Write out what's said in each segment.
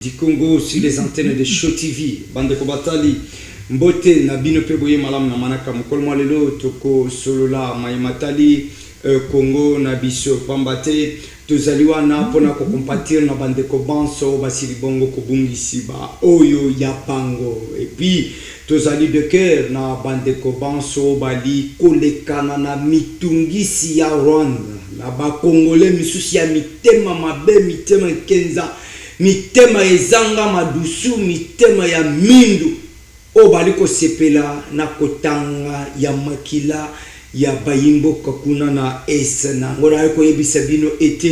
du Congo sur les antennes de Show TV. Bande Kobatali, Mbote, Nabino Peboye Malam Namanaka, Mokolmo Lelo, Toko Solola, Maimatali, Congo, Nabiso, Pambate, Tozaliwa na pona ko compatir na bande ko banso basili bongo ko bungi siba oyo ya pango et puis tozali de cœur na bande ko banso bali kolekana na mitungisi ya Rwanda na ba Congolais misusi ya mitema mabe mitema kenza mitema ezanga madusu mitema ya mindu o bali ko sepela na kotanga ya makila ya bayimbo kakuna na esa na ngora ko yebisa bino ete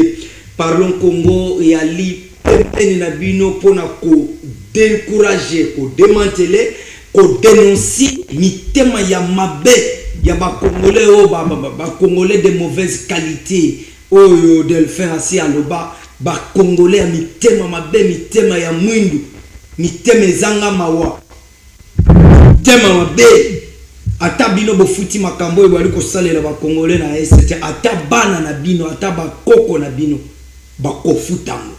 parlons Congo ya li pene na bino pona ko décourager ko démanteler ko dénoncer mitema ya mabe ya ba Congolais o ba Congolais de mauvaise qualité oyo Delphin asi aloba ba Congolais mitema mabe mitema ya mwindu mitema ezanga mawa mitema mabe ata bino bofuti makambo e bali ko salela ba Congolais na este ata bana na bino ata ba koko na bino ba kofutango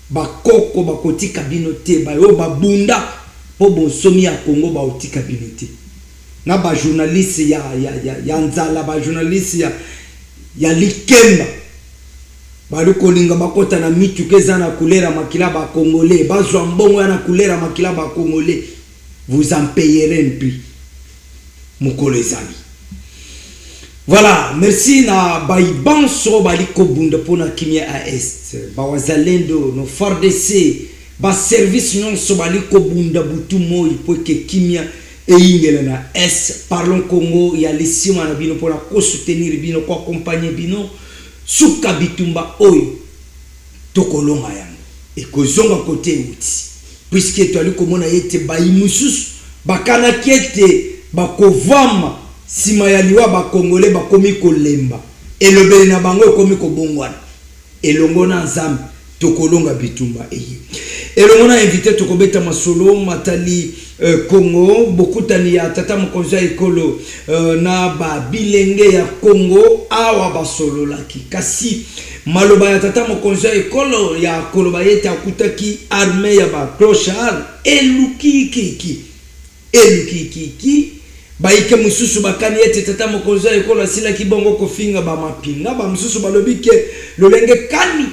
ba koko ba kotika bino te ba yo ba bunda po bonsomi ya Congo ba otika bino te na ba journaliste ya nzala ba journaliste ya likemba bali ko linga bakota na mitu keza na kulera makila ba Congolais bazwa mbongo ya na kulera makila ba Congolais vous en payerez un prix. Voilà, merci na baibanso baliko bunda pona kimia a est ba wazalendo no FARDC ba service nyonso baliko bunda butu moi poke kimia e ingela na est parlons Congo ya lisima na bino pona ko soutenir bino ko accompagner bino suka bitumba oyo tokolonga yango e ko zonga côté uti puisque to aliko mona yete baimusus bakana kiete bakovama sima ya liwa ba Congolais bakomi kolemba elobeli na bango ekomi kobongwana elongona nzambe tokolonga bitumba eyi elongona invité tokobeta masolo matali Congo bokutani ya tata mokonzi ekolo na ba bilenge ya Congo awa basololaki kasi maloba ya tata mokonzi ekolo ya koloba yete akutaki armée ya ba clochard elukiki baike mususu bakani ete tata mokonzi ekola sila kibongo kofinga ba mapinga ba mususu balobike lolenge kani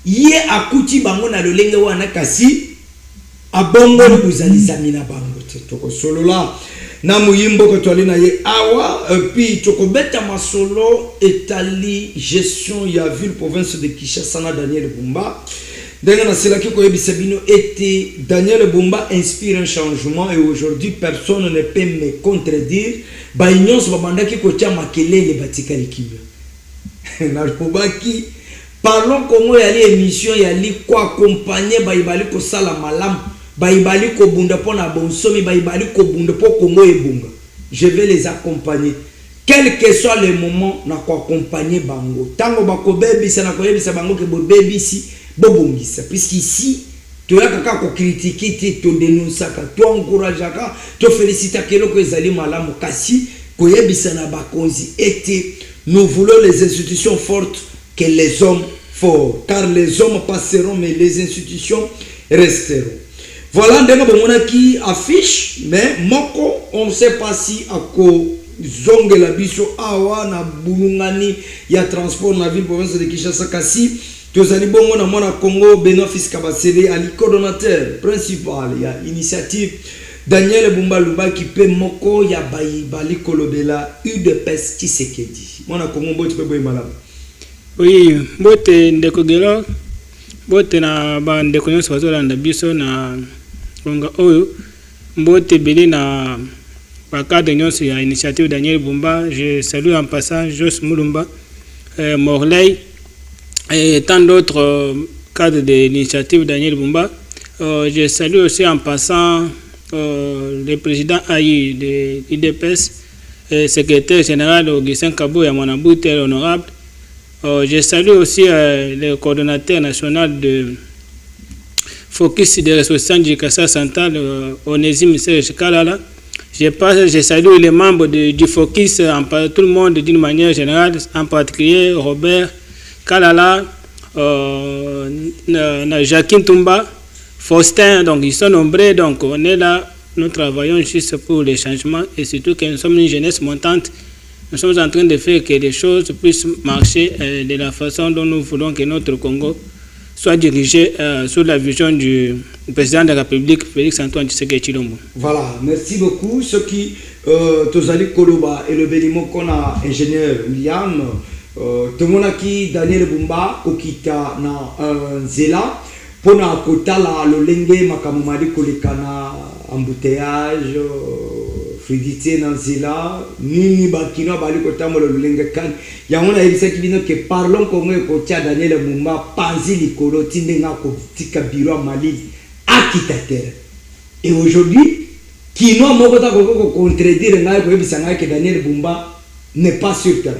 ye akuti bango na lolenge wana kasi abongo luzalizami na bango toko solola na muyimbo ko twali na ye awa puis tokobeta masolo etali gestion ya ville province de Kinshasa na Daniel Bumba. Dans cela qui était Daniel Bumba inspire un changement et aujourd'hui personne ne peut me contredire. Baignon se banda qui kotia makele le batika likibia. Na pobaki parlons Congo ya li émission ya li ko accompagner baibali ko sala malam baibali ko bunda pona bonsomi baibali ko bunda po Congo ebunga. Je vais les accompagner. Quel que soit le moment na ko accompagner bango. Tango bako bebisa na ko yebisa bango ke bo bebisi bobongisa puisqu'ici tu as kaka ko critiquer te to dénoncer ka to encourager ka to féliciter que loko ezali malamu kasi ko yebisa na bakonzi ete nous voulons les institutions fortes que les hommes forts car les hommes passeront mais les institutions resteront. Voilà ndenge bomona ki affiche mais moko on ne sait pas si ako zongela biso awa na bulungani ya transport na ville province de Kinshasa kasi tozali bongo na mwana Congo Benoît Fiskabasele ali coordonnateur principal ya initiative Daniel Bumba Lubaki pe moko ya bali kolobela UDPS Tshisekedi mwana Congo bote pe boy malamu. Oui, bote ndeko gelo bote na ba ndeko nyonso bazolanda biso na longa oyo bote beli na ba cadre nyonso ya initiative Daniel Bumba. Je salue en passant Jos Mulumba, Morley et tant d'autres cadres de l'initiative Daniel Bumba. Je salue aussi en passant le président Aïe de l'IDPS, secrétaire général Augustin Kabo et Manaboute, honorable. Je salue aussi le coordonnateur national de Focus des ressources du Kassa Central, Onésime Serge Kalala. Je salue les membres du Focus, tout le monde d'une manière générale, en particulier Robert Kalala, Jacqueline Tumba, Faustin, donc ils sont nombreux, donc on est là, nous travaillons juste pour les changements et surtout que nous sommes une jeunesse montante. Nous sommes en train de faire que les choses puissent marcher de la façon dont nous voulons que notre Congo soit dirigé sous la vision du président de la République, Félix-Antoine Tshisekedi Tshilombo. Voilà, merci beaucoup. Ce qui, Tozali Koloba et le béniment qu'on a, ingénieur William, Tomonaki Daniel Bumba, Kokita na Zela, Pona Kotala, le Lenge, Makamumari Kolekana, embouteillage, fluidité dans Zela, Nini Bakino, Bali Kotamo, le Lenge Kan. Il y a un qui que parlons comme Kotia Daniel Bumba, Panzi Likolo, Tindenga Kotika Biro Mali, Akitater. Et aujourd'hui, qui n'a pas contredire que Daniel Bumba n'est pas sur terre.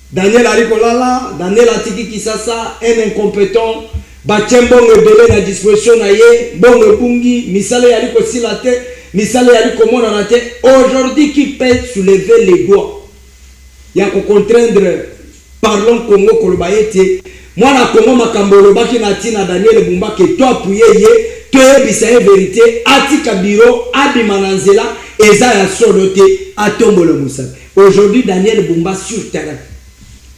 Daniel Arikolala, Daniel Atiki Kisasa, un incompétent, Batien Bongo Belé à disposition naie, Bongo Bungi, Misale Yariko Silate, Misale Yariko Monanate, aujourd'hui qui peut soulever les doigts. Il y a qu'à contraindre, parlons Congo Kolobayete, moi la Congo Makambolo Baki Natina Daniel Bumba, que toi appuyé, toi bisa vérité, Atika Biro, Abimananzela, Eza ya Solote, Atombolo Moussa. Aujourd'hui Daniel Bumba sur terrain.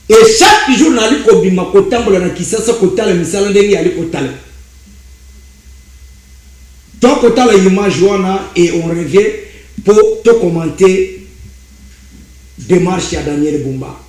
Et chaque jour, nali kobima kotambola na kisasa kotala misala ndenge ali kotala. Donc kotala image wana et on revient pour te commenter démarche à Daniel Bumba.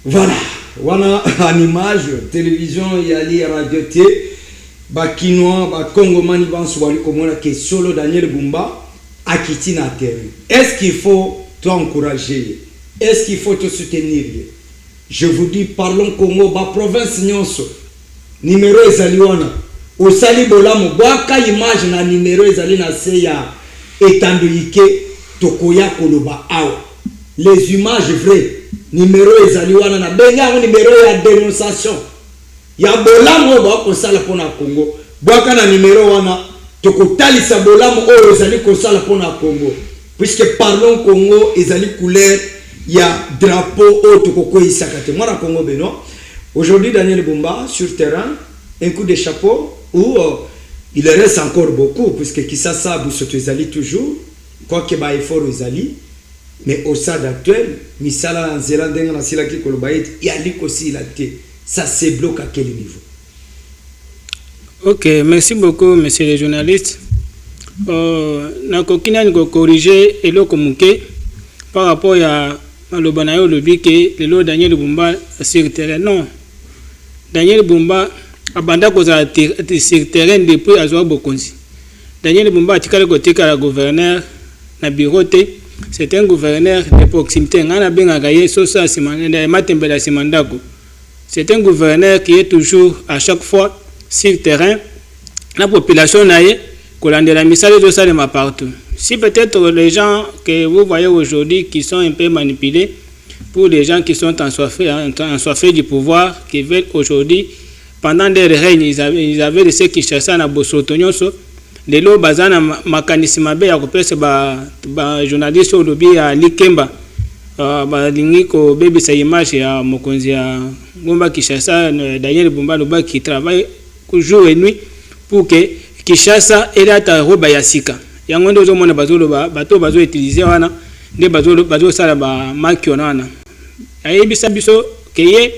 Voilà, voilà en image, télévision, yali radio T, Bakinois, Bakongomani, Bansouali, Komona, qui est solo Daniel Bumba, à Kiti na terre. Est-ce qu'il faut t'encourager? Est-ce qu'il faut te soutenir? Je vous dis, parlons Congo, ba province Nyonso, numéro ezaliwana, au Sali Bolamo, Boaka image na numéro ezali na seya, etandoike, Tokoya Koloba Awa. Les images vraies. Numéro ezaliwana na benga numéro ya dénonciation ya bolamo ba ko sala pona Congo bwaka na numéro wana tokotalisa bolamo o ezali ko sala pona Congo puisque parlons Congo ezali couleur ya drapeau o tokoko isakate mwana Congo beno. Aujourd'hui Daniel Bumba sur terrain, un coup de chapeau où il reste encore beaucoup puisque Kisasa Busoto ezali toujours quoi que ba effort ezali. Mais au stade actuel, Misala Nzela Denga na Silaki Kolobayet, il y a aussi la thé. Ça se bloque à quel niveau? Ok, merci beaucoup, monsieur le journaliste. Nakokina niko corriger elo komuke par rapport à Malobanayo Lobike, le lot Daniel Bumba sur terrain. Non, Daniel Bumba abanda koza sur terrain depuis Azwa Bokonzi. Daniel Bumba atikala côté ka la gouverneur na bureauté. C'est un gouverneur de proximité. C'est un gouverneur qui est toujours à chaque fois sur le terrain. La population n'a de la missale de ça partout. Si peut-être les gens que vous voyez aujourd'hui qui sont un peu manipulés, pour les gens qui sont ensoiffés du pouvoir, qui veulent aujourd'hui, pendant des règnes, ils avaient laissé qui cherchaient à Bosotonyoso. Les lots bazana makanisi mabe ya kopesa ba journaliste olobi ya Likemba ba lingi ko bébé sa image ya mokonzi ya Ngomba Kinshasa Daniel Bumba loba qui travaille jour et nuit pour que Kinshasa elata roba ya sika yango ndozo mona bazolo bato bazo utiliser wana nde bazo sala ba makiona wana ayebisa biso keye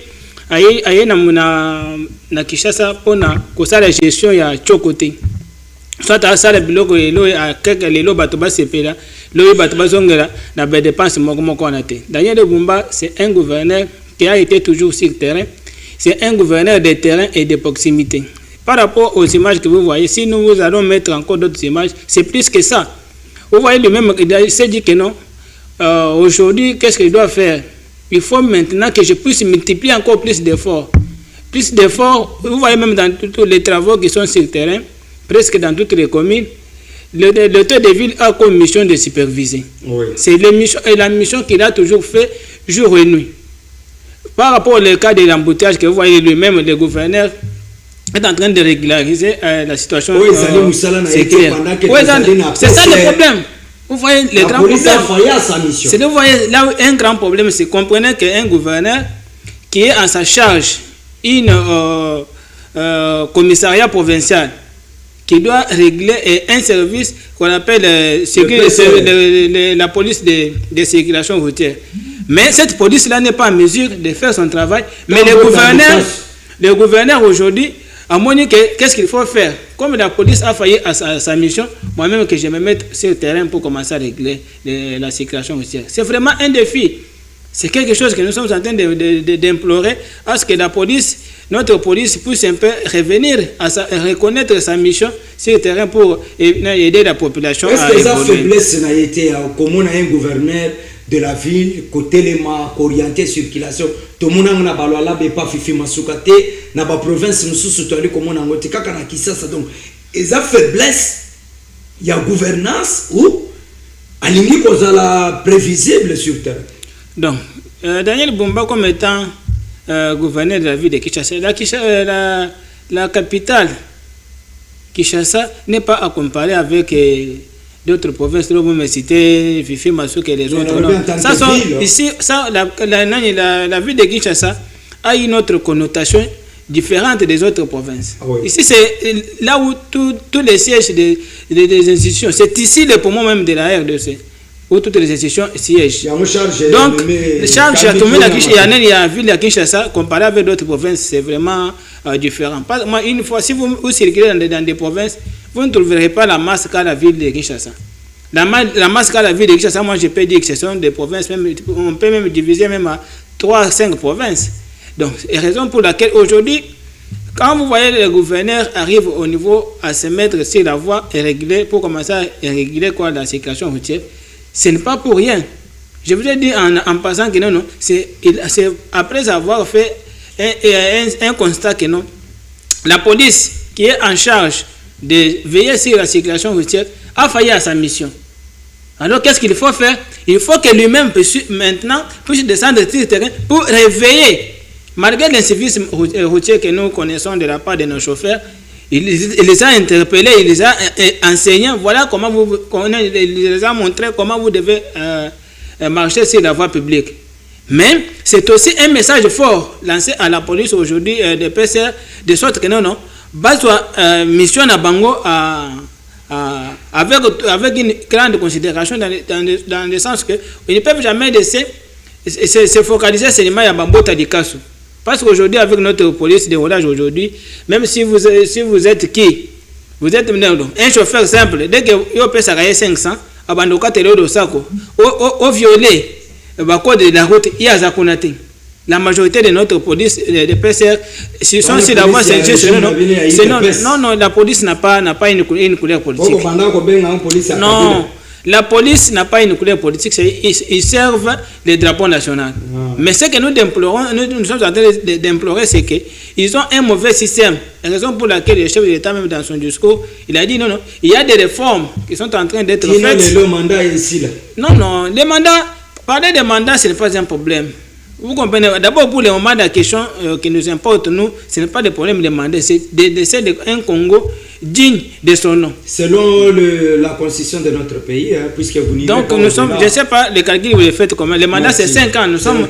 aye na Kinshasa pona ko ça la gestion ya chokoté soit à ça le biloko elo a quelque lelo bato ba sepela lo bato ba zongela na ba dépense moko na te. Daniel Bumba c'est un gouverneur qui a été toujours sur le terrain, c'est un gouverneur de terrain et de proximité. Par rapport aux images que vous voyez, si nous allons mettre encore d'autres images, c'est plus que ça. Vous voyez lui-même, il s'est dit que non. Aujourd'hui, qu'est-ce qu'il doit faire? Il faut maintenant que je puisse multiplier encore plus d'efforts. Plus d'efforts, vous voyez même dans tous les travaux qui sont sur le terrain, presque dans toutes les communes, le taux de ville a comme mission de superviser. Oui. C'est la mission qu'il a toujours fait jour et nuit. Par rapport au cas de l'embouteillage que vous voyez lui-même, le gouverneur est en train de régulariser la situation. Oui, c'est clair. Oui, c'est ça le problème. Vous voyez le grand problème. C'est vous voyez là un grand problème, c'est comprenez qu'un gouverneur qui est en sa charge une commissariat provincial qui doit régler un service qu'on appelle la police de circulation routière. Mais cette police-là n'est pas en mesure de faire son travail. Mais le gouverneur aujourd'hui a montré qu'est-ce qu'il faut faire. Comme la police a failli à sa mission, moi-même que je me mette sur le terrain pour commencer à régler la circulation routière. C'est vraiment un défi. C'est quelque chose que nous sommes en train d'implorer à ce que la police, notre police puisse un peu revenir à reconnaître sa mission sur le terrain pour aider la population. Est-ce que sa faiblesse n'a été comme on a un gouverneur de la ville, côté les orienté circulation, tout le monde n'a pas fifi masukate, n'a pas province, nous sommes comme on a ngoté kakana Kinshasa. Donc, ils ont faiblesse, il y a gouvernance ou à l'ingé cause la prévisible sur terre. Donc, Daniel Bumba comme étant gouverneur de la ville de Kinshasa, la capitale Kinshasa n'est pas à comparer avec d'autres provinces, là, vous me citez, Fifi, Masuka et les autres. Ça sont, ici, ça, la ville de Kinshasa a une autre connotation différente des autres provinces. Ah oui. Ici, c'est là où tous les sièges des institutions, c'est ici le poumon même de la RDC, où toutes les institutions siègent. Donc, charge à tout le monde il y a une ville de Kinshasa, comparé avec d'autres provinces, c'est vraiment différent. Moi, une fois, si vous circulez dans des provinces, vous ne trouverez pas la masse qu'a la ville de Kinshasa. La masse qu'a la ville de Kinshasa, moi je peux dire que ce sont des provinces, même, on peut même diviser même à 3 à 5 provinces. Donc, c'est la raison pour laquelle aujourd'hui, quand vous voyez le gouverneur arrive au niveau à se mettre sur la voie et réguler, pour commencer à réguler quoi, la circulation routière, ce n'est pas pour rien. Je vous ai dit en passant que non, c'est après avoir fait un constat que non, la police qui est en charge de veiller sur la circulation routière a failli à sa mission. Alors qu'est-ce qu'il faut faire? Il faut que lui-même maintenant puisse descendre sur le terrain pour réveiller. Malgré l'incivisme routier que nous connaissons de la part de nos chauffeurs, il les a interpellés, il les a enseignés. Voilà comment il les a montré comment vous devez marcher sur la voie publique. Mais c'est aussi un message fort lancé à la police aujourd'hui de PCR, de sorte que non, soit mission à Bango avec une grande considération dans le sens que ils ne peuvent jamais laisser se focaliser seulement à Bambota de Kassou. Parce qu'aujourd'hui, avec notre police de rodage aujourd'hui, même si vous êtes qui, vous êtes un chauffeur simple, dès que vous payez 500, au violer le code de la route, il y a Zakunati. La majorité de notre police, de PCR, si sont sur la voie non, la police n'a pas une couleur politique. Non, la police n'a pas une couleur politique, ils servent le drapeau national. Mais ce que nous déplorons, nous sommes en train d'implorer, c'est qu'ils ont un mauvais système. La raison pour laquelle le chef de l'État, même dans son discours, il a dit non, il y a des réformes qui sont en train d'être faites. Le mandat est ici là. Non, les mandats, parler des mandats, ce n'est pas un problème. Vous comprenez? D'abord, pour les moments de la question qui nous importe, nous, ce n'est pas des problèmes de mandat, c'est un Congo digne de son nom. Selon la constitution de notre pays, puisque vous n'y donc, nous sommes, je ne sais pas, les calculs vous les faites comment. Le mandat, c'est 5 ans. Nous sommes,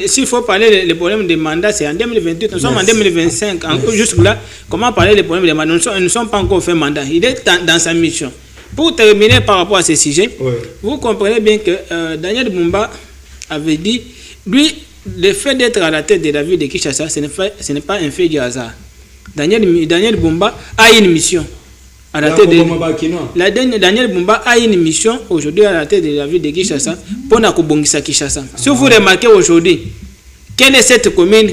s'il faut parler des problèmes de mandat, c'est en 2028. Nous sommes en 2025. Jusque-là, comment parler des problèmes de mandat? Nous ne sommes pas encore fait mandat. Il est dans sa mission. Pour terminer par rapport à ce sujet, vous comprenez bien que Daniel Bumba avait dit, lui, le fait d'être à la tête de la ville de Kinshasa, ce n'est pas un fait du hasard. Daniel Bumba a une mission. À la tête de Daniel Bumba a une mission aujourd'hui à la tête de la ville de Kinshasa pour Nakubongisa Kinshasa. Si vous remarquez aujourd'hui, quelle est cette commune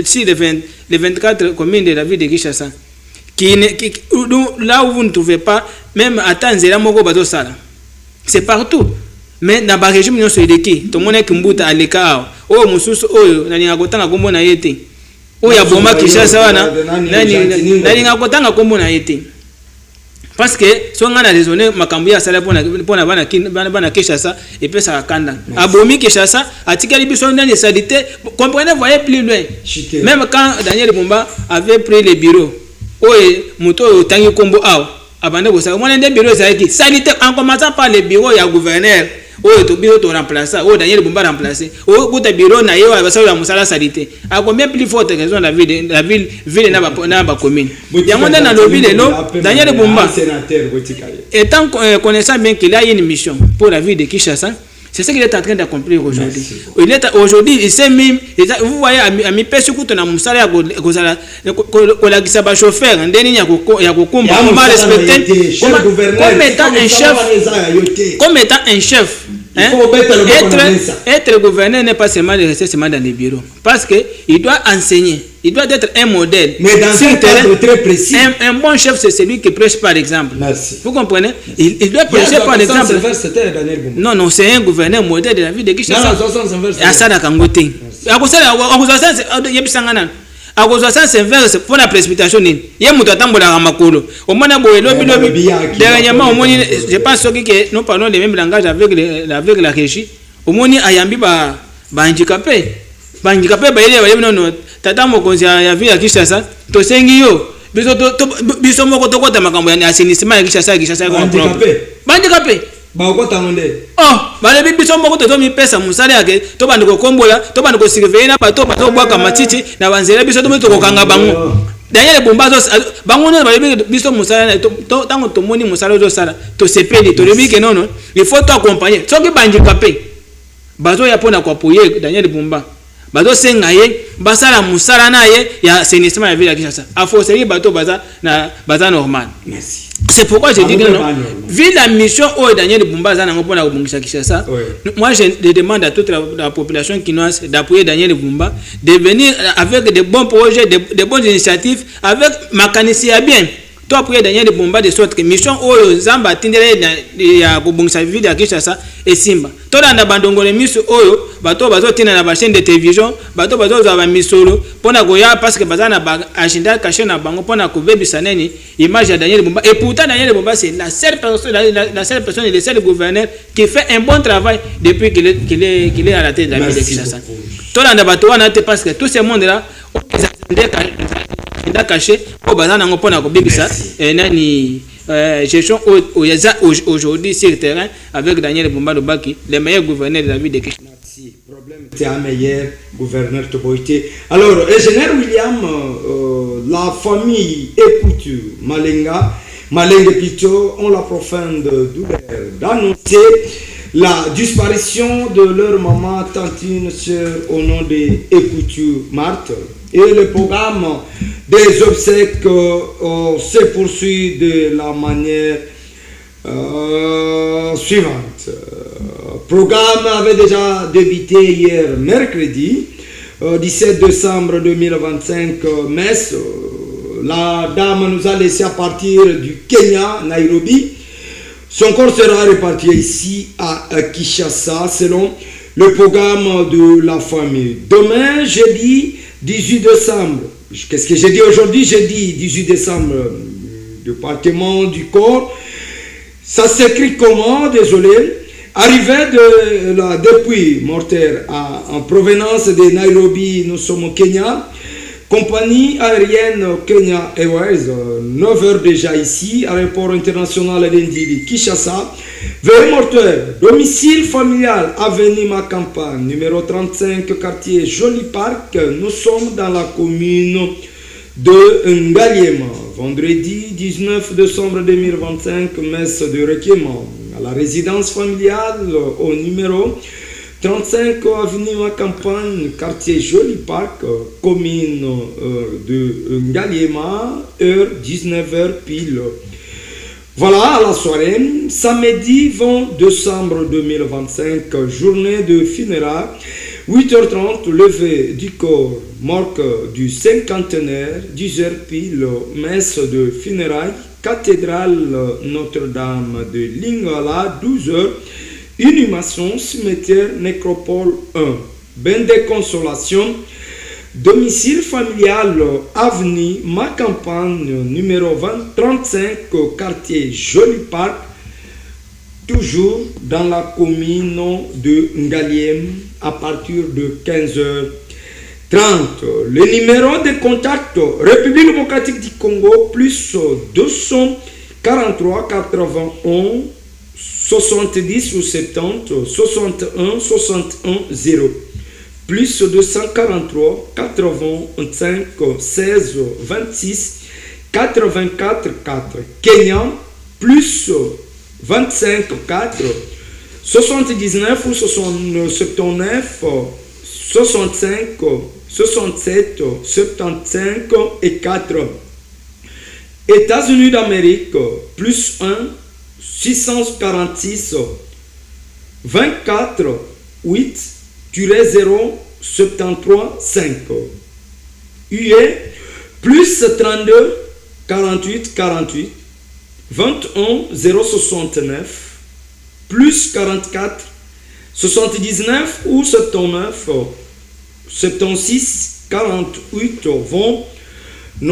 sur les 24 communes de la ville de Kinshasa là où vous ne trouvez pas, même à Tanzania, c'est partout. Mais dans le régime, nous sommes qui tout le monde est Kimbuta à l'écart. Oh, Moussous, oh, Nani Agotanga Kombo na yete. Oh, Yaboma Kinshasa, Nani Agotanga Kombo na yete. Parce que si on a raisonné, Makambu ya sala pour na Kinshasa et puis ça kanda. Abomi Kinshasa, Atikali Bisson dans les salités, comprenez, voyez plus loin. Même quand Daniel Bumba avait pris les bureaux, oh, Mouto Tangi Kombo Ao. Abandon vous savez, on a des bureaux salité en commençant par les bureaux, il y a gouverneur. Oh, tu bureau tu remplacer. Oh, Daniel Bumba remplacer. Oh, pour tes bureaux, na yo, va savoir la musala salité. À combien plus forte raison la ville n'a pas commune. Il y a dans le ville Daniel Bumba. Étant connaissant bien qu'il a une mission pour la ville de Kinshasa. C'est ce qu'il est en train d'accomplir aujourd'hui. Aujourd'hui, il s'est mis, vous voyez, à mi pèse coup na musala ko la chauffeur, ndeni ya kukumba, on va respecter comme étant un chef. Hein? Être gouverneur n'est pas seulement de rester seulement dans les bureaux. Parce qu'il doit enseigner. Il doit être un modèle. Mais dans un cadre très précis. Un bon chef, c'est celui qui prêche par exemple. Merci. Vous comprenez? Il doit prêcher par exemple. Non, c'est un gouverneur modèle de la vie de Kinshasa. Asada Kangote. A cause de ça, c'est inverse pour la précipitation. Il y a un tambola à Makolo. Au moins, dernièrement, je pense que nous parlons le même langage avec la régie. Au moins, il y a un handicapé. Handicapé, il y a un tata mokonzi ya vie ya Kinshasa. To sengi yo. Biso moko to kota makambo ya assainissement ya Kinshasa ko handicapé. Handicapé. Oh, bale biso moko to mi pesa musale yake to bandiko kombola to bandiko surveiller na bato bwaka matiti na banzela biso to to kokanga bango. Daniel Bumba bango na bale biso musale to tango to moni musale zo sala to sepeli to lebi ke non il faut to accompagner. Soki bandicapé bazo ya pona kwa poyer Daniel Bumba. Bato senga ye basala musala na ye ya assainissement ya ville ya Kinshasa. A forcerie bato baza normal. Merci. C'est pourquoi je dis que non. Vu la mission où Daniel Bumba za pour la Kinshasa, moi je demande à toute la population quinoise d'appuyer Daniel Bumba, de venir avec de bons projets, de bonnes initiatives, avec mécanicien bien. Toi appuyer Daniel Bumba de sorte que mission où Zamba tindere ya kubungisa ville ya Kinshasa et Simba. Toi dans la bandongole mission où bato bazo tina na chaîne de télévision, bato bazo za ba misolo pona goya parce que bazana ba agenda caché na bango pona ko bebisa neni image de Daniel Bumba et pourtant Daniel Bumba c'est la seule personne et le seul gouverneur qui fait un bon travail depuis qu'il est à la tête de la ville de Kinshasa. Toi dans la bato wana te parce que tout ce monde là caché au bazana ngo pona ko bebisa nani gestion aujourd'hui sur le terrain avec Daniel Bumba Lobaki, le meilleur gouverneur de la ville de Kinshasa. Merci. Problème, c'est un meilleur gouverneur de Boïté. Alors, ingénieur William, la famille écoute Malenga Pito ont la profonde douleur d'annoncer la disparition de leur maman, tantine, sœur au nom de Écoutu Marthe. Et le programme des obsèques se poursuit de la manière suivante. Le programme avait déjà débuté hier mercredi, 17 décembre 2025, messe. La dame nous a laissé à partir du Kenya, Nairobi. Son corps sera réparti ici à Kinshasa selon le programme de la famille. Demain, jeudi 18 décembre. Qu'est-ce que j'ai dit aujourd'hui? Jeudi 18 décembre, département du corps. Ça s'écrit comment? Désolé. Arrivé depuis mortaire en provenance de Nairobi, nous sommes au Kenya. Compagnie aérienne Kenya Airways, 9h déjà ici, aéroport international d'Indili, Kinshasa. Veuillez morteur, domicile familial, avenue Macampagne, numéro 35, quartier Joli Parc. Nous sommes dans la commune de Ngaliema. Vendredi 19 décembre 2025, messe de requiem à la résidence familiale au numéro 35 avenue Ma Campagne, quartier Joli Parc, commune de Ngaliema, heure 19h pile. Voilà, à la soirée, samedi 20 décembre 2025, journée de funérailles, 8h30, levée du corps, morgue du cinquantenaire, 10h pile, messe de funérailles, cathédrale Notre-Dame de Lingala, 12h, inhumation, cimetière, nécropole 1, bain de consolation, domicile familial, avenue Ma Campagne, numéro 35, quartier Joli Parc, toujours dans la commune de Ngaliem, à partir de 15h30. Le numéro de contact, République démocratique du Congo, plus 243 91 70 ou 70 61 61 0. Plus 243 85 16 26 84 4. Kenya, plus 25 4 79 ou 79 65 67 75 et 4. États-Unis d'Amérique, plus 1 646 24 8 0 73 5. UE, plus 32 48 48 21 069 plus 44 79 ou 79 76 48 20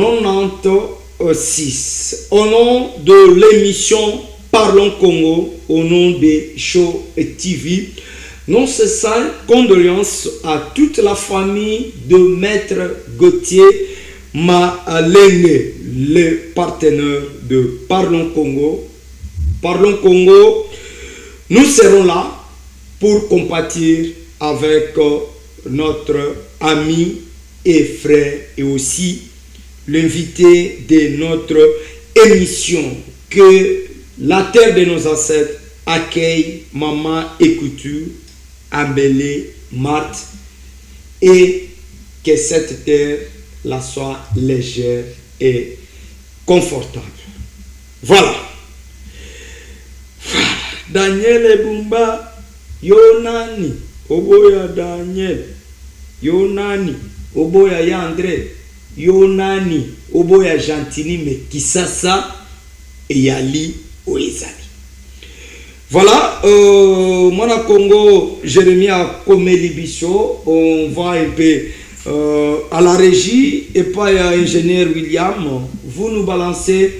96. Au nom de l'émission Parlons Congo, au nom des Show TV, non cessant condoléances à toute la famille de Maître Gauthier Malenge, le partenaire de Parlons Congo. Parlons Congo, nous serons là pour compatir avec notre ami et frère et aussi l'invité de notre émission. Que la terre de nos ancêtres accueille Maman Écouture, Ambélé, Marthe, et que cette terre la soit légère et confortable. Voilà. Daniel Ebumba, Yonani, Oboya Daniel, Yonani, Oboya Yandre, Yonani, Oboya Gentini, mais Kisasa et Yali Oezali. Voilà, Mona Congo, Jérémie a Komeli Bisso, on va un peu à la régie et pas à ingénieur William, vous nous balancez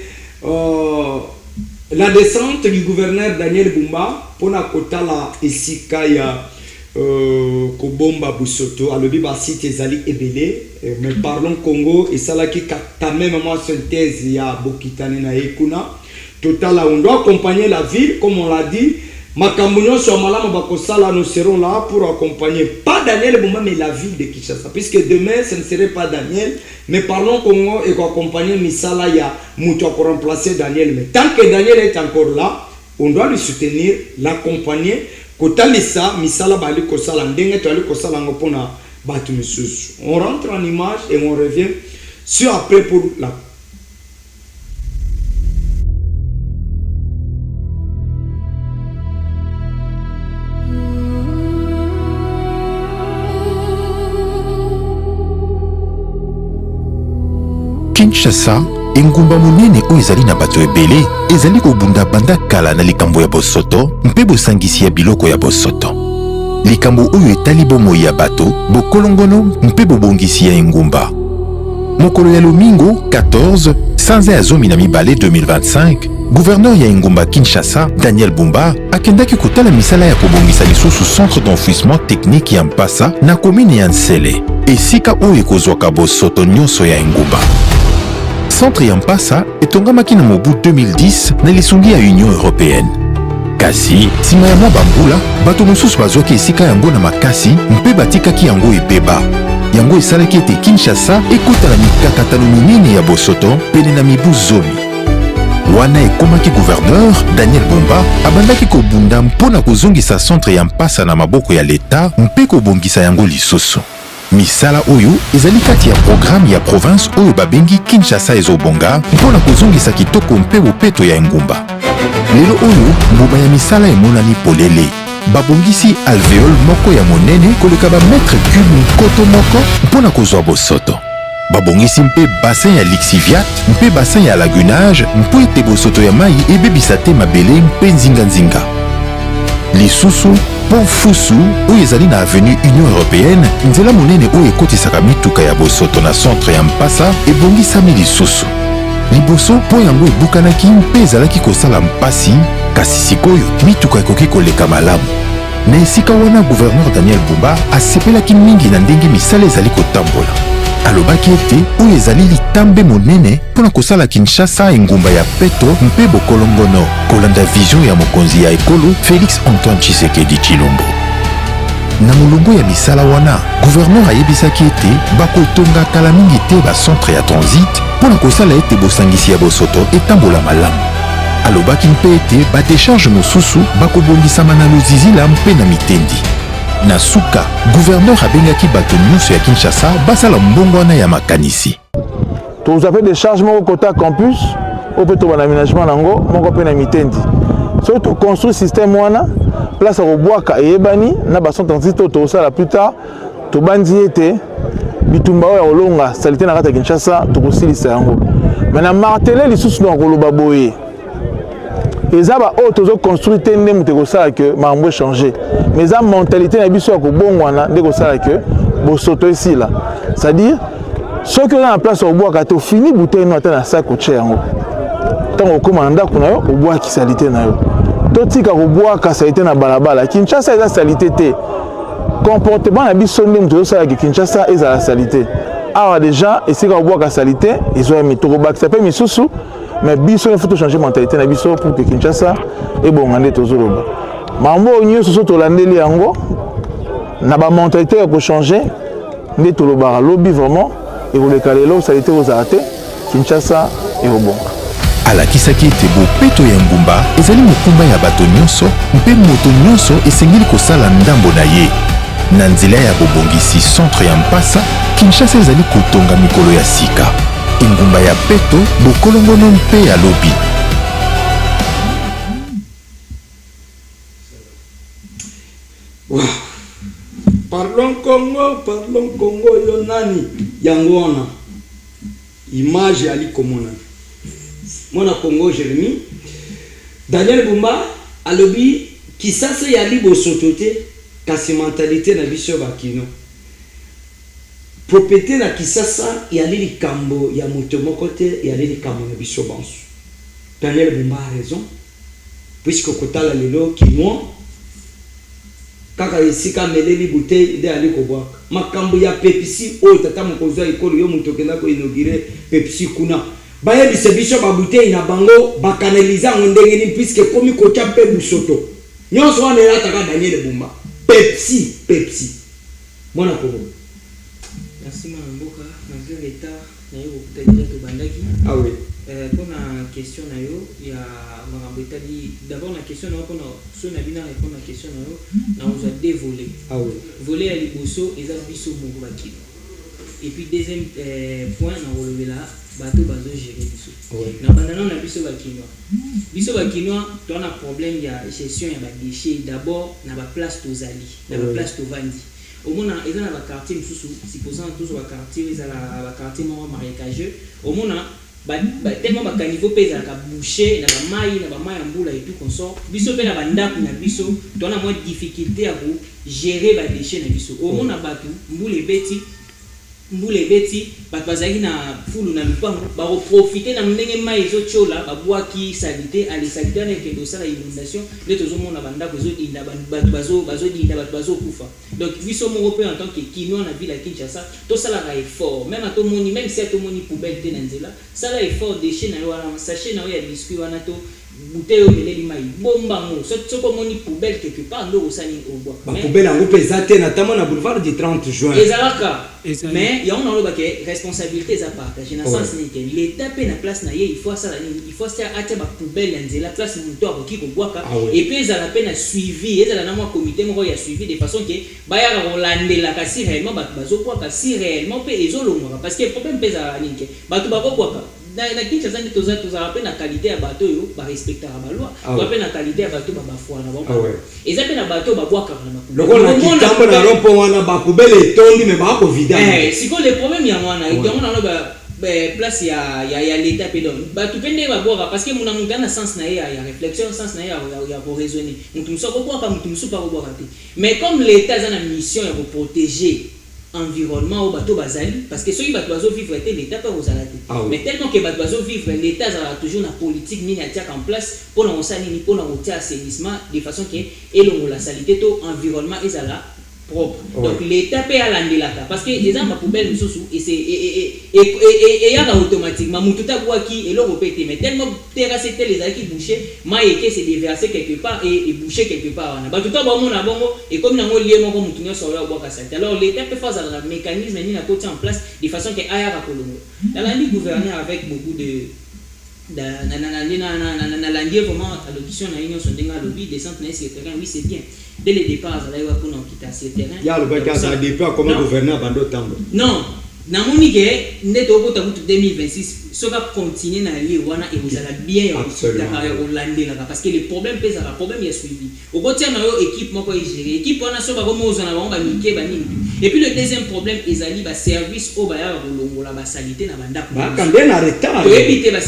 la descente du gouverneur Daniel Bumba pour la kotala ici Kaya Kobomba Busoto, à l'obiba site Ezali Ebele, mais parlons Congo et ça là qui ta même synthèse ya Bokitane na Ekuna. Total, on doit accompagner la ville, comme on l'a dit. Makambounion sur Malama Bakosala, nous serons là pour accompagner, pas Daniel Bumba, mais la ville de Kinshasa. Puisque demain, ce ne serait pas Daniel, mais parlons Congo et accompagner Misala Ya Moutou pour remplacer Daniel. Mais tant que Daniel est encore là, on doit le soutenir, l'accompagner. Kotalisa, Misala Bali Kosala, Ndenge Tali Kosala Ngopona Batumisus. On rentre en image et on revient sur après pour la. Kinshasa, engumba munene oyo ezali na bato ebele ezali kobunda banda kala na likambo ya bosoto mpe bosangisi ya biloko ya bosoto. Likambo oyo etali bomoi ya bato, bokolongono mpe bobongisi ya engumba. Mokolo ya lomingo 14 sanza ya zomi na mibale 2025, gouverneur ya engumba Kinshasa Daniel Bumba akendaki kotala misala ya kobongisa lisusu centre d'enfouissement technique ya Mpasa na komine ya Nsele, esika oyo ekozwaka bosoto nyonso ya engumba. Centre ya Mpasa etongamaki na mobu 2010 na lisungi ya Union Européenne. Kasi nsima ya mwa bambula, bato mosusu bazwaki esika yango na makasi mpe batikaki yango ebeba. Yango esalaki ete Kinshasa ekota na mikakatano minene ya bosoto pene na mibu zomi. wana ekomaki gouverneur Daniel Bumba abandaki kobunda mpona kozongisa centre ya mpasa na maboko ya leta mpe kobongisa yango lisusu. Misala oyo ezali kati ya programme ya province oyo babengi Kinshasa ezobonga mpona kozongisa kitoko mpe bopeto ya engumba. Lelo oyo mbuma ya misala emonani polele. Babongisi alvéole moko ya monene koleka ba mètre cube nkoto moko mpona kozwa bosoto. Babongisi mpe bassin ya lixiviat mpe bassin ya lagunage mpo ete bosoto ya mai ebebisa te mabele mpe nzinga-nzinga. Lisusu pont Fusu oyo ezali na avenue Union Européenne nzela monene oyo ekotisaka mituka ya bosoto na centre ya mpasa ebongisami lisusu. Liboso po yango ebukanaki mpe ezalaki kosala mpasi kasi sikoyo mituka ekoki koleka malamu. Na esika wana gouverneur Daniel Bumba asepelaki mingi na ndenge misala ezali kotambola. Alobaki ete oyo ezali litambe monene mpona kosala Kinshasa engumba ya peto mpe bokolongono kolanda vision ya mokonzi ya ekolo Félix Antoine Tshisekedi Tshilombo. Na molongo ya misala wana, gouverneur ayebisaki ete bakotonga kala mingi te ba centre ya transit mpona kosala ete bosangisi ya bosoto etambola malamu. Alobaki mpe ete badecharge mosusu bakobongisama na Luzizila mpe na Mitendi. Na suka, gouverneur abengaki bato nyonso ya Kinshasa basala mbongo wana ya makanisi. Tozape décharge moko kota campus, ope to aménagement nango moko pe na Mitendi. So to construire système wana, place à Robwaka et Ebani, na bason transit to sala plus tard, to bandi ete bitumba ya olonga salité na kata Kinshasa to kosilisa yango. Mais na marteler lisusu na koloba boye. Ezaba auto construire tende muteko sala que mambo changer. Mais la mentalité na biso ko bongwana ndeko sala que bosoto ici là. C'est-à-dire ceux qui sont en place au bois quand fini bouteille no atana sac au yango. Tant commanda kuna yo au bois qui salité na yo. Totika ko bois ka salité na balabala. Kinshasa eza salité te. Comportement na biso ndeko muteko sala que Kinshasa eza la salité. Ah déjà et c'est ko bois ka salité, ils ont mis to bac ça peut misusu. Mais biso il faut changer mentalité na biso pour que Kinshasa et bon ngande tozoloba. Mambo nyonso so tolandeli yango na ba mentalité ya ko changer nde toloba lobby vraiment et vous le kalelo salité aux arrêtés Kinshasa et au bon. Alakisaki ete bopeto ya ngumba ezali mokumba ya bato nyonso mpe moto nyonso esengeli kosala ndambo na ye. Na nzela ya bobongisi centre ya mpasa, Kinshasa ezali kotonga mikolo ya sika. Engumba ya peto bokolongono mpe ya lobi. Wow. Parlons Congo yo nani yango wana image ali komona mona Congo Jérémy Daniel Bumba alobi kisasa ya libosoto te kasi mentalité na biso bakino propriété na kisasa ya likambo ya moto moko te ya likambo na biso banso. Daniel Bumba a raison puisque kotala lelo kinoa kaka esika meleli bouteille nde ali kobwaka makambo ya Pepsi oyo tata mokonzi ya ekolo yo moto kenda ko inaugure Pepsi kuna bayebisa biso ba bouteille na bango bakanaliza ngo ndenge ni puisque komi kocha pe busoto nyonso wana elataka Daniel Bumba Pepsi mwana ko. Merci Mamboka, malgré l'état na yo kutagira to bandaki. Ah oui. Pour la question na yo ya makambo etali d'abord la question na yo pona so na bina répondre la question na yo na oza dévoler. Ah oui. Voler à liboso eza biso moko bakino. Et puis deuxième point na rolobela bato bazo gérer biso. Na bandana na biso bakino. Biso bakino to na problème ya gestion ya ba déchets d'abord na ba place tozali, na ba place tovandi. Au moins ils ont un quartier supposant tous un quartier ils ont un quartier marécageux au moins tellement ba caniveau pèse à boucher na ba mai mbula et tout consort biso pe na banda na biso to na moins difficulté à vous gérer ba déchets na biso au moins batu mbule beti bato bazaki na fulu na lupango ba profiter na ndenge mai ezo chola ba bwaki salité ali salité na kendo sala inondation de tozo mona banda ko zo dinda bato bazo dinda bato bazo kufa. Donc biso mo européen en tant que kino na ville à Kinshasa to sala ka effort même to moni même si to moni poubelle te na nzela sala effort déchet na yo wana sachet na yo ya biscuit wana to bouteille au meleli mai bomba mo so ko moni poubelle quelque part ndo osani au bois ba poubelle en pesate notamment na boulevard du 30 juin ezalaka mais ya on a ba que responsabilité za partager na sens ni que l'état pe na place na ye il faut ça il faut ça atia ba poubelle nzela place muto akoki ko boaka et puis ezala pe na suivi ezala na mo comité moko ya suivi de façon que ba ya rolandela kasi réellement ba bazo boaka si réellement pe ezolongwa parce que problème pesa ni que ba to ba boaka na Kinshasa ndi toza pe na qualité ya bato yo ba respecter ba loi to pe na qualité ya bato ba foi na ba eza pe na bato ba boaka na lokolo na kitambo na rompo wana ba poubelle tondi me ba ko vida siko le problème ya wana yango na ba place ya l'état pe donc bato pende ba boaka parce que muna mungana sens na ya réflexion sens na ya pour raisonner mutu muso ko boaka mutu muso pa ko boaka mais comme l'état a une mission ya protéger environnement au bateau bazali parce que ceux qui bateau vivre était l'état pas aux alati mais tellement que bateau vivre l'état a toujours une politique miniature en place pour la osani pour la route assainissement de façon que et la saleté to environnement ezala propre donc l'état peut aller là parce que les gens ma poubelle sous et c'est et y a automatiquement mututa kwa ki et le répéter mais tellement terrasser les qui boucher maïke c'est déverser quelque part et boucher quelque part on a batuta ba mona bongo et comme na ngoli moko mutunyo sur la boka ça alors l'état peut faire un mécanisme ni na côté en place de façon que aya ka kolongo dans la gouverner avec beaucoup de na langue vraiment allocution na union sondinga lobby descente na ce terrain oui c'est bien dès le départ ça là pour nous quitter ce terrain ya le bac ça dépend comment gouverner bando tambo non na moni ke ndeto ko tamutu 2026 so va continuer na li wana et vous allez bien Hollande parce que le problème pèse le problème est suivi au côté na yo équipe moko gérer équipe wana so ba komo ozana ba mike ba nini et puis le deuxième problème ezali ba service au ba ya kolongola ba salité na banda ba kande na retard to éviter ba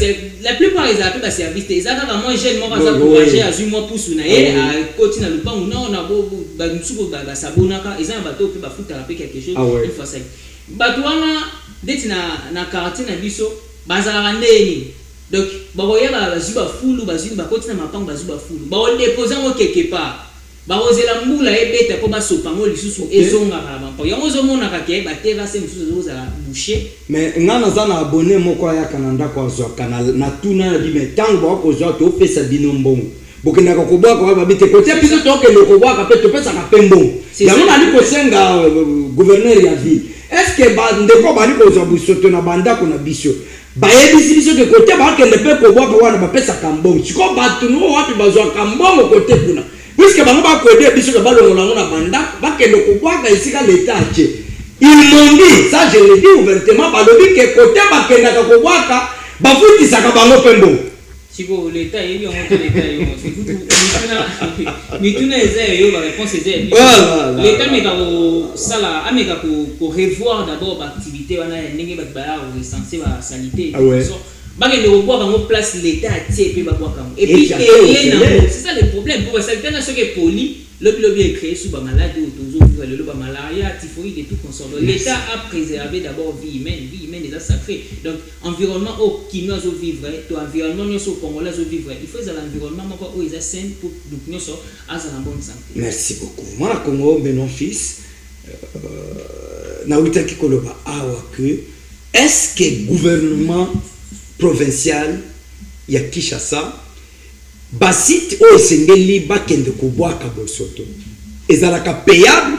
la plupart ils appellent ba service ezaka ba moi jeune moko za courager azui moi pousse na ye a côté na lupangu na bo ba msuko ba sabonaka ezana bato pe ba futa pe quelque chose il faut ça bato wana deti na quartier na biso bazala ndeni donc bakoya bazuba fulu bazini bakoti na mapango bazuba fulu ba déposer ngo quelque part ba ozela mbula ebeta ko basopango lisusu ezonga kala bampo yango zomona ka ke ba terrasse mususu zozala boucher mais ngana za na abonné moko ya kananda kwa zwa kanal na tuna di metango ba ko zwa to pesa binombongo bokenda ko bwa ko ba bite côté biso to ke loko bwa ka pe to pesa ka pembo yango na liko senga gouverneur ya ville est-ce que ba ndeko ba liko zwa busoto na banda ko na biso ba yebisi biso ke côté ba kende pe ko bwa ko wana ba pesa kambongo siko ba tuno wapi ba zwa kambongo côté kuna puisque bango ba ko aider biso ka ba longola na banda ba kende ko bwa ka isika l'état che ils m'ont dit ça je le dis ouvertement ba lobi ke côté ba kenda ka ko bwa ka ba futi saka bango pembo siko l'état yebi on l'état yo mituna eza yo ba réponse eza l'état meka ko sala ameka ko revoir d'abord l'activité wana ndenge ba ba recenser ba salité bagende ko boka ngo place l'état atie pe ba boka et puis c'est ça le problème pour ça l'état na ce que poli lobby est créé sous ba maladie autozo le ba malaria typhoïde et tout consort l'état a préservé d'abord vie humaine est sacré donc environnement au qui nous zo vivre to environnement nous au congolais zo vivre il faut l'environnement moko o est sain pour nous so à en bonne santé. Merci beaucoup moi Congo mon fils na utaki koloba awa que est-ce que gouvernement provincial ya Kinshasa basite o sengeli bakende ko bwaka bosoto ezalaka payable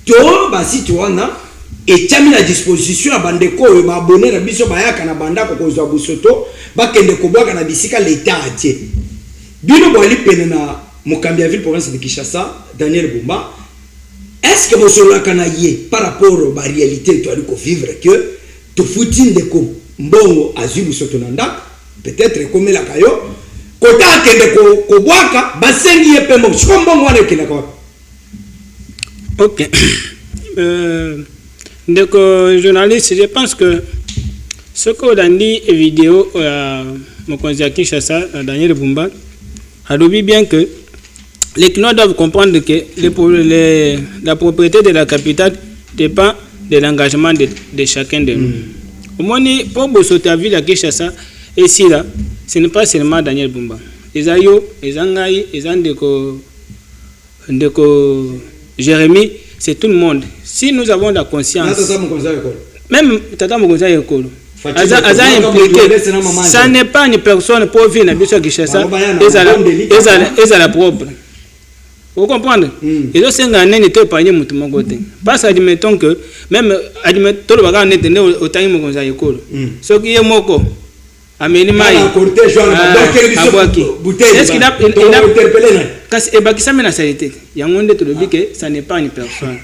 to basite wana et tami la disposition abandeko e ba abonner biso bayaka na banda ko kozwa bosoto bakende ko bwaka na bisika l'état atie bino boali pene na mokambi ya ville province de Kinshasa Daniel Bumba est-ce que bosolo kana ye par rapport à la réalité to ali ko vivre que to futinde ko mbongo azwi bosoto na ndaka peut-être comme la kayo kota kende ko bwaka basengi ye pembo siko mbongo wana kenda ko OK donc journaliste je pense que ce qu'on a dit vidéo mon conseiller Kinshasa Daniel Bumba a dit bien que les Kinois doivent comprendre que la propriété de la capitale dépend de l'engagement de chacun de nous. Au moins pour bossoter à ville à Kinshasa et ici là ce n'est pas seulement Daniel Bumba. Les ayo, les angaï, les andeko Jérémy, c'est tout le monde. Si nous avons la conscience, même Tata Mokonza Yekolo, aza impliqué. Ça n'est pas une personne pour vivre dans biso Kinshasa ezala propre. Vous comprenez? Et donc c'est un n'était pas ni mutu moko te. Parce admettons que même admettons le bagage n'était au temps mo konza école. Ce qui est moko ameni mai est-ce qu'il a interpellé kasi ebakisa mena salite yangonde to lobi que ça n'est pas une personne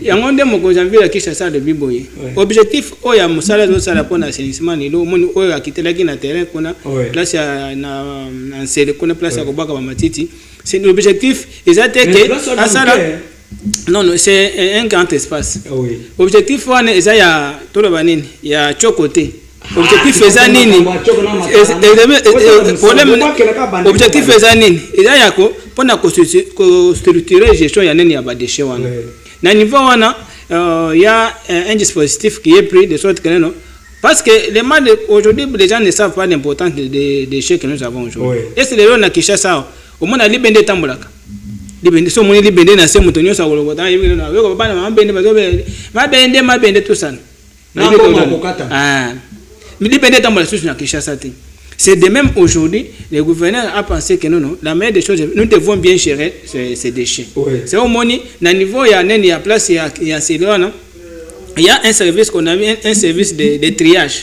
yangonde moko janvila kisha ça de biboye objectif oya musala zo sala pona assainissement ni lo moni oya akitelaki na terrain kuna place na nsele kuna place ya kobaka ba matiti c'est l'objectif exact que asala non c'est un grand espace objectif wana eza ya to loba nini ya chokote objectif eza nini objectif eza nini eza yako pona structurer gestion ya nini ya ba déchets wana na niveau wana il y a un dispositif qui est pris de sorte que non parce que les mal aujourd'hui les gens ne savent pas l'importance des déchets que nous avons aujourd'hui et c'est le na Kinshasa au moins libende tambolaka libende so moni libende na se mutonyo sa kolokota yebi na weko bana mabende bazobe mabende tout ça c'est de même aujourd'hui, le gouverneur a pensé que non, la meilleure des choses, nous devons bien gérer ces déchets. C'est au moins, à niveau, il y a place, il y a un service qu'on a mis, un service de triage.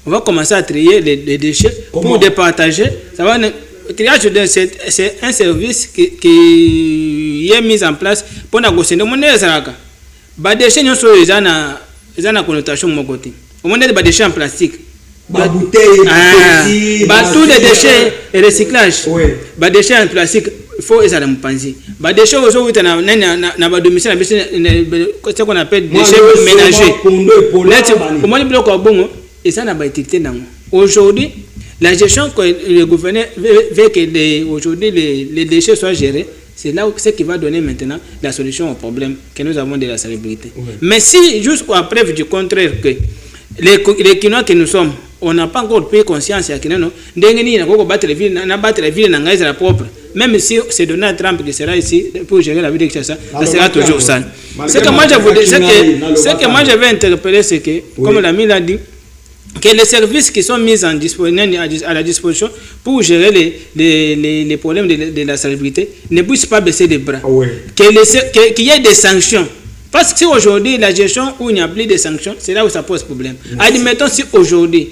On va commencer à trier les déchets pour départager. Ça va, le triage, c'est un service qui est mis en place pour la gouverne. Les déchets, nous sommes déjà dans la connotation de mon côté. Au moins, des déchets en plastique. Tous les déchets et recyclage. Les déchets en plastique, il faut les panzi. Les déchets aujourd'hui, ce qu'on appelle déchets ménagers. Aujourd'hui, la gestion que le gouvernement veut que aujourd'hui les déchets soient gérés, c'est là ce qui va donner maintenant la solution au problème que nous avons de la salubrité. Mais si jusqu'à preuve du contraire que les Kinois que nous sommes, on n'a pas encore pris conscience à Kinois, battre la ville dans la propre. Même si c'est Donald Trump qui sera ici pour gérer la vie de Kinshasa, ça sera toujours ça. Ce que moi je vais interpeller, c'est que, comme l'ami l'a dit, que les services qui sont mis à la disposition pour gérer les problèmes de la salubrité ne puissent pas baisser les bras. Qu'il y ait des sanctions. Parce que si aujourd'hui, la gestion où il n'y a plus de sanctions, c'est là où ça pose problème. Admettons si aujourd'hui,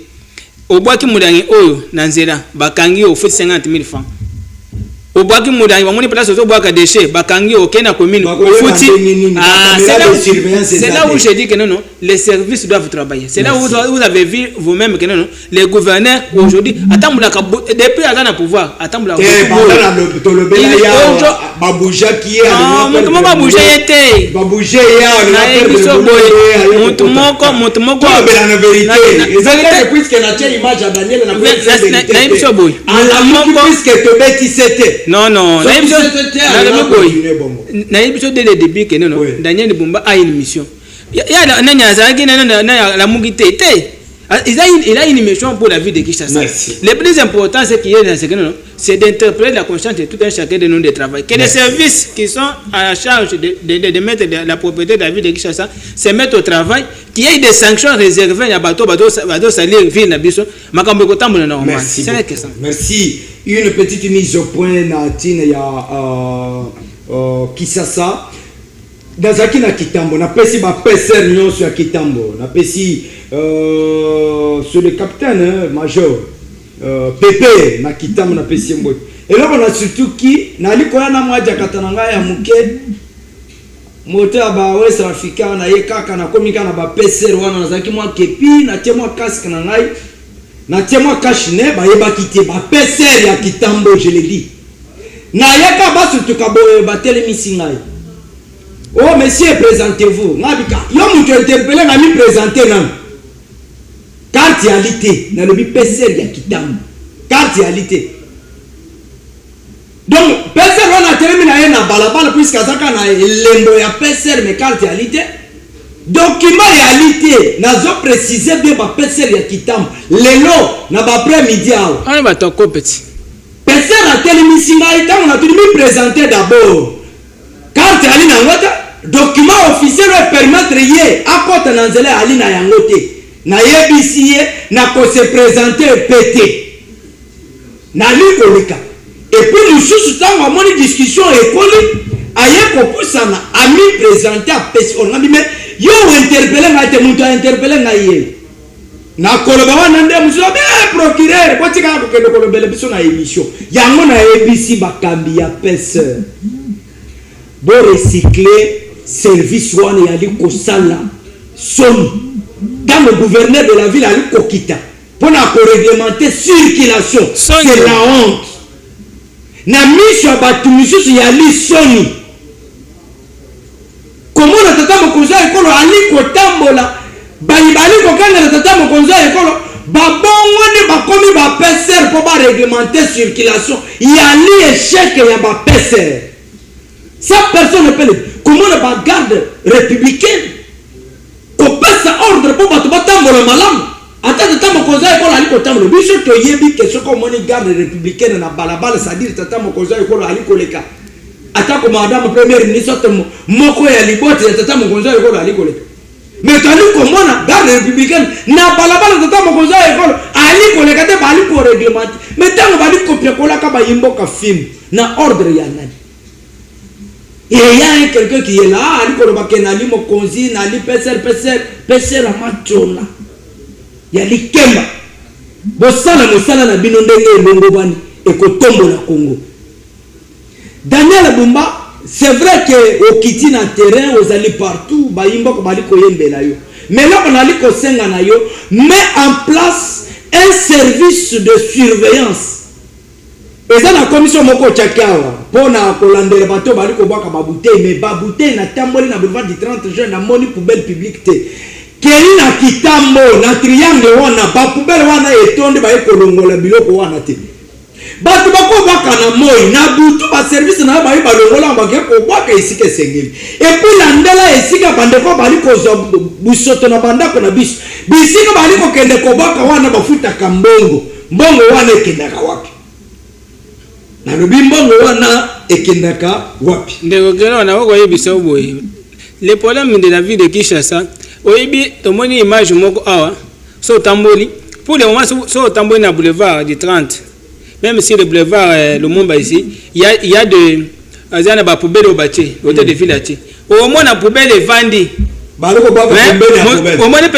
au bois qui moudangi oyo, nanzela, bakangi au fait 50 000 francs. Au bois qui moudangi, on place au bois qui déchets, bakangi au kena commune, au fouti. C'est là où je dis que non, les services doivent travailler. C'est là où vous avez vu vous-même que non, les gouverneurs aujourd'hui, depuis à Ghana pouvoir, attendez la Babouja qui est Daniel Bumba a une mission. Il a une mission pour la vie de Kinshasa. Le plus important, c'est d'interpréter la conscience de tout un chacun de nous de travail. Que les services qui sont à la charge de mettre la propriété de la vie de Kinshasa se mettent au travail, qu'il y ait des sanctions réservées à bateau salir ville na biso. Merci. Une petite mise au point Natine ya Kinshasa. Dans na Kitambo, na pesi ba peser nyonso ya Kitambo, na pesi sur le capitaine major Pepe na Kitambo na pesi mbo. Et là on a surtout qui na likoya na mwaja katananga ya muke moteur ba West Africa na yekaka na komika na ba peser wana na zaki mwa kepi na temwa casque na ngai na temwa kashine ba yeba kité ba peser ya Kitambo, je le dis. Na yeka ba surtout ka boye ba telemisi ngai. Oh, monsieur, présentez-vous. Yo moutou interpellé, n'a mis présenté, non. Cartialité. N'a le mis PC, ya Kitambo. Cartialité. Donc, PC, on a terminé na balabala, puisqu'à ça, on a l'embo ya PC, mais cartialité. Document réalité. N'a pas précisé bien ma PC, ya Kitambo. L'élo, n'a pas après-midi. On va t'en petit. PC, a télémission, on a tout mis présenté d'abord. Cartialité, n'a pas document officiel va permettre hier à côté nanzela ali na yangote na yebisi ye na ko se présenter pété na li koleka et puis lisusu tango amoni discussion ekoli aye kopusana ami présenter a pesi on a dit mais yo interpeller nga te mutu interpeller nga ye na koloba wana nde musu be procureur ko tika ko kende kolobele biso na émission yango na ABC bakambi ya pêcheur bo recycler service wana yali kosala son dans le gouverneur de la ville ali kokita pour na ko réglementer circulation c'est la honte na mission batu misusu yali soni comment na tata mokonzi ekolo ali kotambola bali kokanga na tata mokonzi ekolo babongone bakomi ba pêcheur pour ba réglementer circulation yali échec ya ba pêcheur ça personne ne peut le comment na garde républicaine ko pesa ordre pour batu batambola malamu ata tata mokonzi ekolo ali kotambola biso to yebi question ko moni garde républicaine na balabala c'est-à-dire tata mokonzi ekolo ali koleka ata ko madame premier ministre moko ya libote ya tata mokonzi ekolo ali koleka mais tali ko mona garde républicaine na balabala tata mokonzi ekolo ali koleka te bali ko réglementer mais tango bali copier kola ka ba yimbo ka film na ordre ya nani et il y a quelqu'un qui est là ali ko ba kenali mokonzi na ali pêcheur amachona ya likemba bosala mosala na bino ndenge elongo bani ekotombola Congo. Daniel Bumba, c'est vrai que au kiti na terrain aux allez partout bayimba ko bali ko yembela yo mais là on ali ko senga na yo met en place un service de surveillance et ça la commission moko tchakawa pona ko landela bato bali ko baka ba bouteille mais ba bouteille na tamboli na boulevard du 30 juin na moni poubelle publique te keli na kitambo na triangle wana ba poubelle wana etonde ba ekolongola biloko wana te batu bako baka na moi na butu ba service na ba balongola ba ko baka isike sengeli et puis la ndela esika bande ko bali ko zo busoto na banda ko na biso bisika bali ko kende ko baka wana bafuta kambongo mbongo wana ekendaka wapi na lobi mbongo wana ekendaka wapi ndeko kelo na ko yebisa boye le problème de la ville de Kinshasa oyebi tomoni image moko awa so tamboli pour le moment so tamboli na boulevard du 30 même si le boulevard Lumumba ici il y a de azana ba poubelle au bâti hôtel de village au moins na poubelle vandi baloko ba poubelle ya poubelle au moins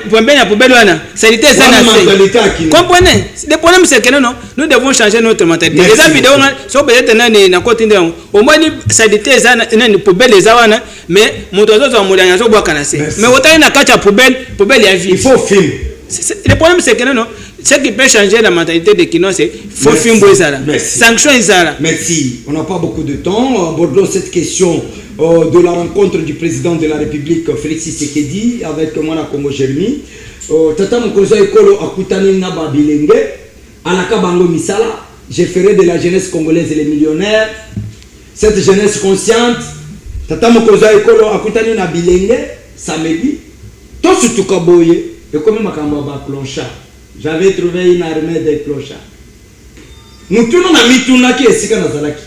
poubelle ya poubelle wana sanité ça na c'est comprenez le problème c'est que non nous devons changer notre mentalité les amis vidéo so peut-être na côté ndé au moins sanité ça na poubelle za wana mais moto zo molanya zo bwaka na se mais otali na kacha poubelle ya vie il faut film le problème c'est que non ce qui peut changer la mentalité des Kinois, c'est faut filmer ça. Sanction ça. Merci. On n'a pas beaucoup de temps. Abordons cette question de la rencontre du président de la République, Félix Tshisekedi, avec moi, la Congo Jérémy. Tata Mokonza Ekolo Akutani Naba Bilenge, Alaka Bango Misala. Je ferai de la jeunesse congolaise les millionnaires. Cette jeunesse consciente, Tata Mokonza Ekolo Akutani Naba Bilenge, samedi. Tout ce tout kaboye, et comme Makamba ba clochard. J'avais trouvé une armée de clochards. Nous tournons à Mitunaki et Sika Nazalaki.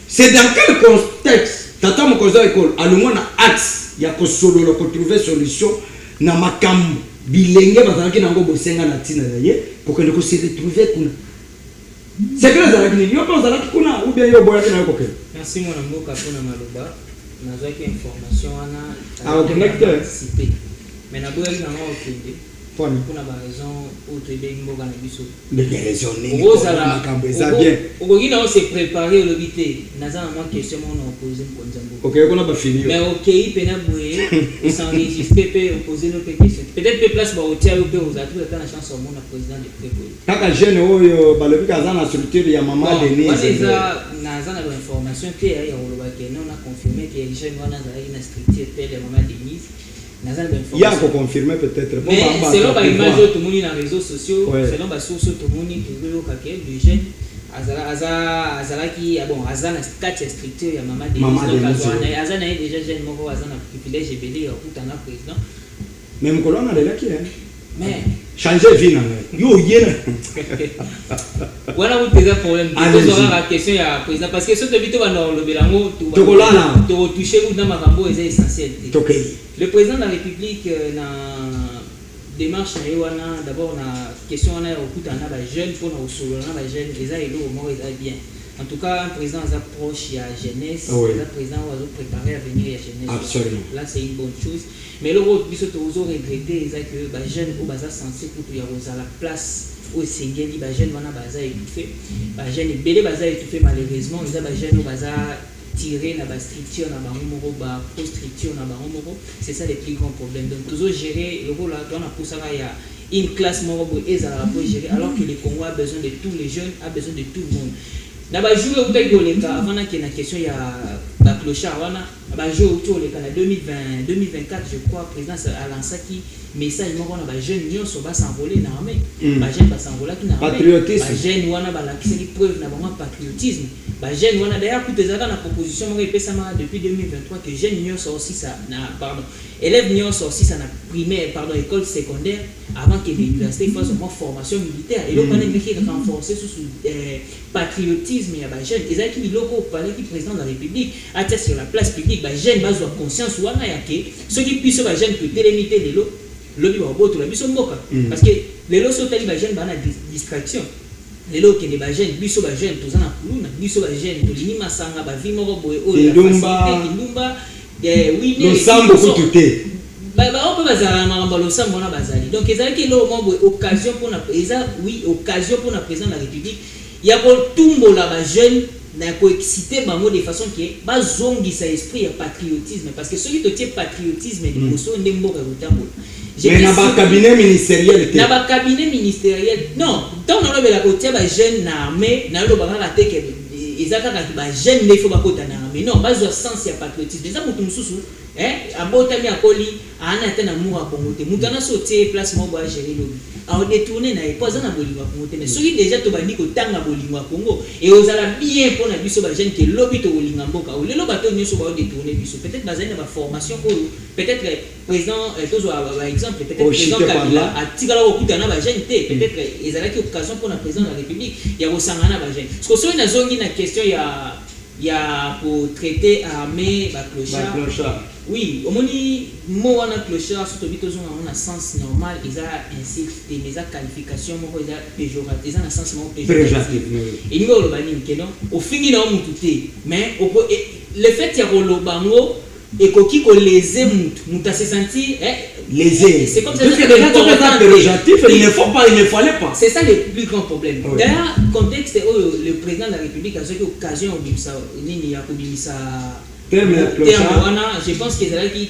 C'est dans quel contexte Tata Mokonza Ekolo a le moins axe, il y a que solo le trouver solution na makam bilenge bazalaki nango bosenga na tina naye pour que le se retrouver kuna. C'est que Nazalaki ni yo bazalaki kuna ou bien yo boyaki na ko. Merci mon amour kapona maloba. Nazaki information ana. Ah ok lecteur. Mais na boyaki na ngo okende. Pour la raison autre de mboka na biso mais les raisons ozala bien okoki na se préparer le vite naza na question on poser konzambo OK on a pas fini mais OK pena boye s'enregistrer pe poser nos questions peut-être place ba otia yo pe ozatu ka na chance au monde président de préboy kaka jeune oyo balobi kaza na structure ya mama Denise naza na information te ya oloba ke non a confirmé que jeune wana za na structure telle mama Denise. Il y a encore confirmé peut-être. Mais selon l'image de tout le monde dans les réseaux sociaux, selon les sources de tout le monde qui est le jeune, Azala qui a bon, Azana 4 structures, il y a maman des Azana est déjà jeune, moi Azana privilège et belé au bout d'un président. Même colonne elle est là qui est. Mais changer vie yo yena. Voilà où déjà problème. La question ya président parce que ce que vite on le belango to toucher ou dans makambo est essentiel. Le président de la République démarche na wana d'abord na question na okuta na ba jeune pour na osolo na ba jeune eza elo mo eza bien. En tout cas, un président est proche à jeunesse, le président va préparer à venir à jeunesse. Absolument. Là, c'est une bonne chose. Mais le rôle de toujours regretter, c'est que les jeunes au bazar censé pour qu'il y a la place au Sénégal, les jeunes vont à bazar étouffé. Les jeunes belé bazar étouffé malheureusement, ils ont les jeunes au bazar tiré na ba structure na ba romoro ba pro-structure na ba romoro. C'est ça les plus grands problèmes. Donc toujours gérer le rôle là, on a pour ça il y a une classe morobo et ça va gérer alors que le Congo a besoin de tous les jeunes, a besoin de tout le monde. Na ba jouer au bec goleka avant na question ya ba clochard wana ba jouer autour le kana 2024 je crois président a lancé qui message moko na ba jeune nyonso ba s'envoler na armée ba jeune ba s'envoler qui na armée patriotisme ba jeune wana ba la qui preuve na ba patriotisme ba jeune wana d'ailleurs tout ezaka na proposition moko epesama depuis 2023 que jeune nyonso aussi ça na pardon élèves nyonso aussi ça na primaire pardon école secondaire avant que l'université fasse une formation militaire et le panel qui renforcer sur patriotisme ya ba jeune ezaki biloko palais qui président de la République atia sur la place publique ba jeune bazwa conscience wana yake ceux qui puissent ba jeune que télémité lelo lobi ba boto la biso mboka parce que lelo so tali ba jeune bana distraction lelo ke ba jeune biso ba jeune tozana kuluna biso ba jeune to lini masanga ba vimo ko boye o la ndumba oui le sambo kututé ba on peut bazala na lo sambo na bazali donc ezalaki lo mo boye occasion pour na eza oui occasion pour na président de la République ya ko tumbola ba jeune na ko exciter bango de façon que ba zongisa esprit ya patriotisme parce que celui qui tient patriotisme de boso ndembo ka utambola mais na ba cabinet ministériel na ba cabinet ministériel non tant na lobela ko tia ba jeune na armée na lo ba ka teke ezaka ka ba jeune ne faut ba kota na armée non ba zo sens ya patriotisme eza mutu mususu abotami akoli ana tena mura Congo te mutana sauter place mo ba gérer lobi a détourner na epoza na bolingo Congo te mais celui déjà to bandi ko tanga bolingo Congo et osala bien pour na biso ba jeune que lobi to bolinga mboka o lelo bato nyoso ba détourner biso peut-être bazana ba formation ko peut-être président tozo par exemple peut-être président Kabila a tigala ko kutana ba jeune te peut-être ezala ki occasion pour na président de la République ya ko sangana ba jeune parce que so na zongi na question ya pour traiter armée ba clochard. Oui, au moins mo wana clochard surtout bitozo on a sens normal ils a insulte mais a qualification mo ils a péjoratif ils a un sens mo péjoratif et nous le bani que non au fini na mututé mais le fait ya lo bango et koki ko léser muta se sentir lésé c'est comme ça que déjà péjoratif il ne fallait pas c'est ça le plus grand problème d'ailleurs contexte le président de la République a eu occasion obimisa nini ya kobimisa je pense qu'ils avaient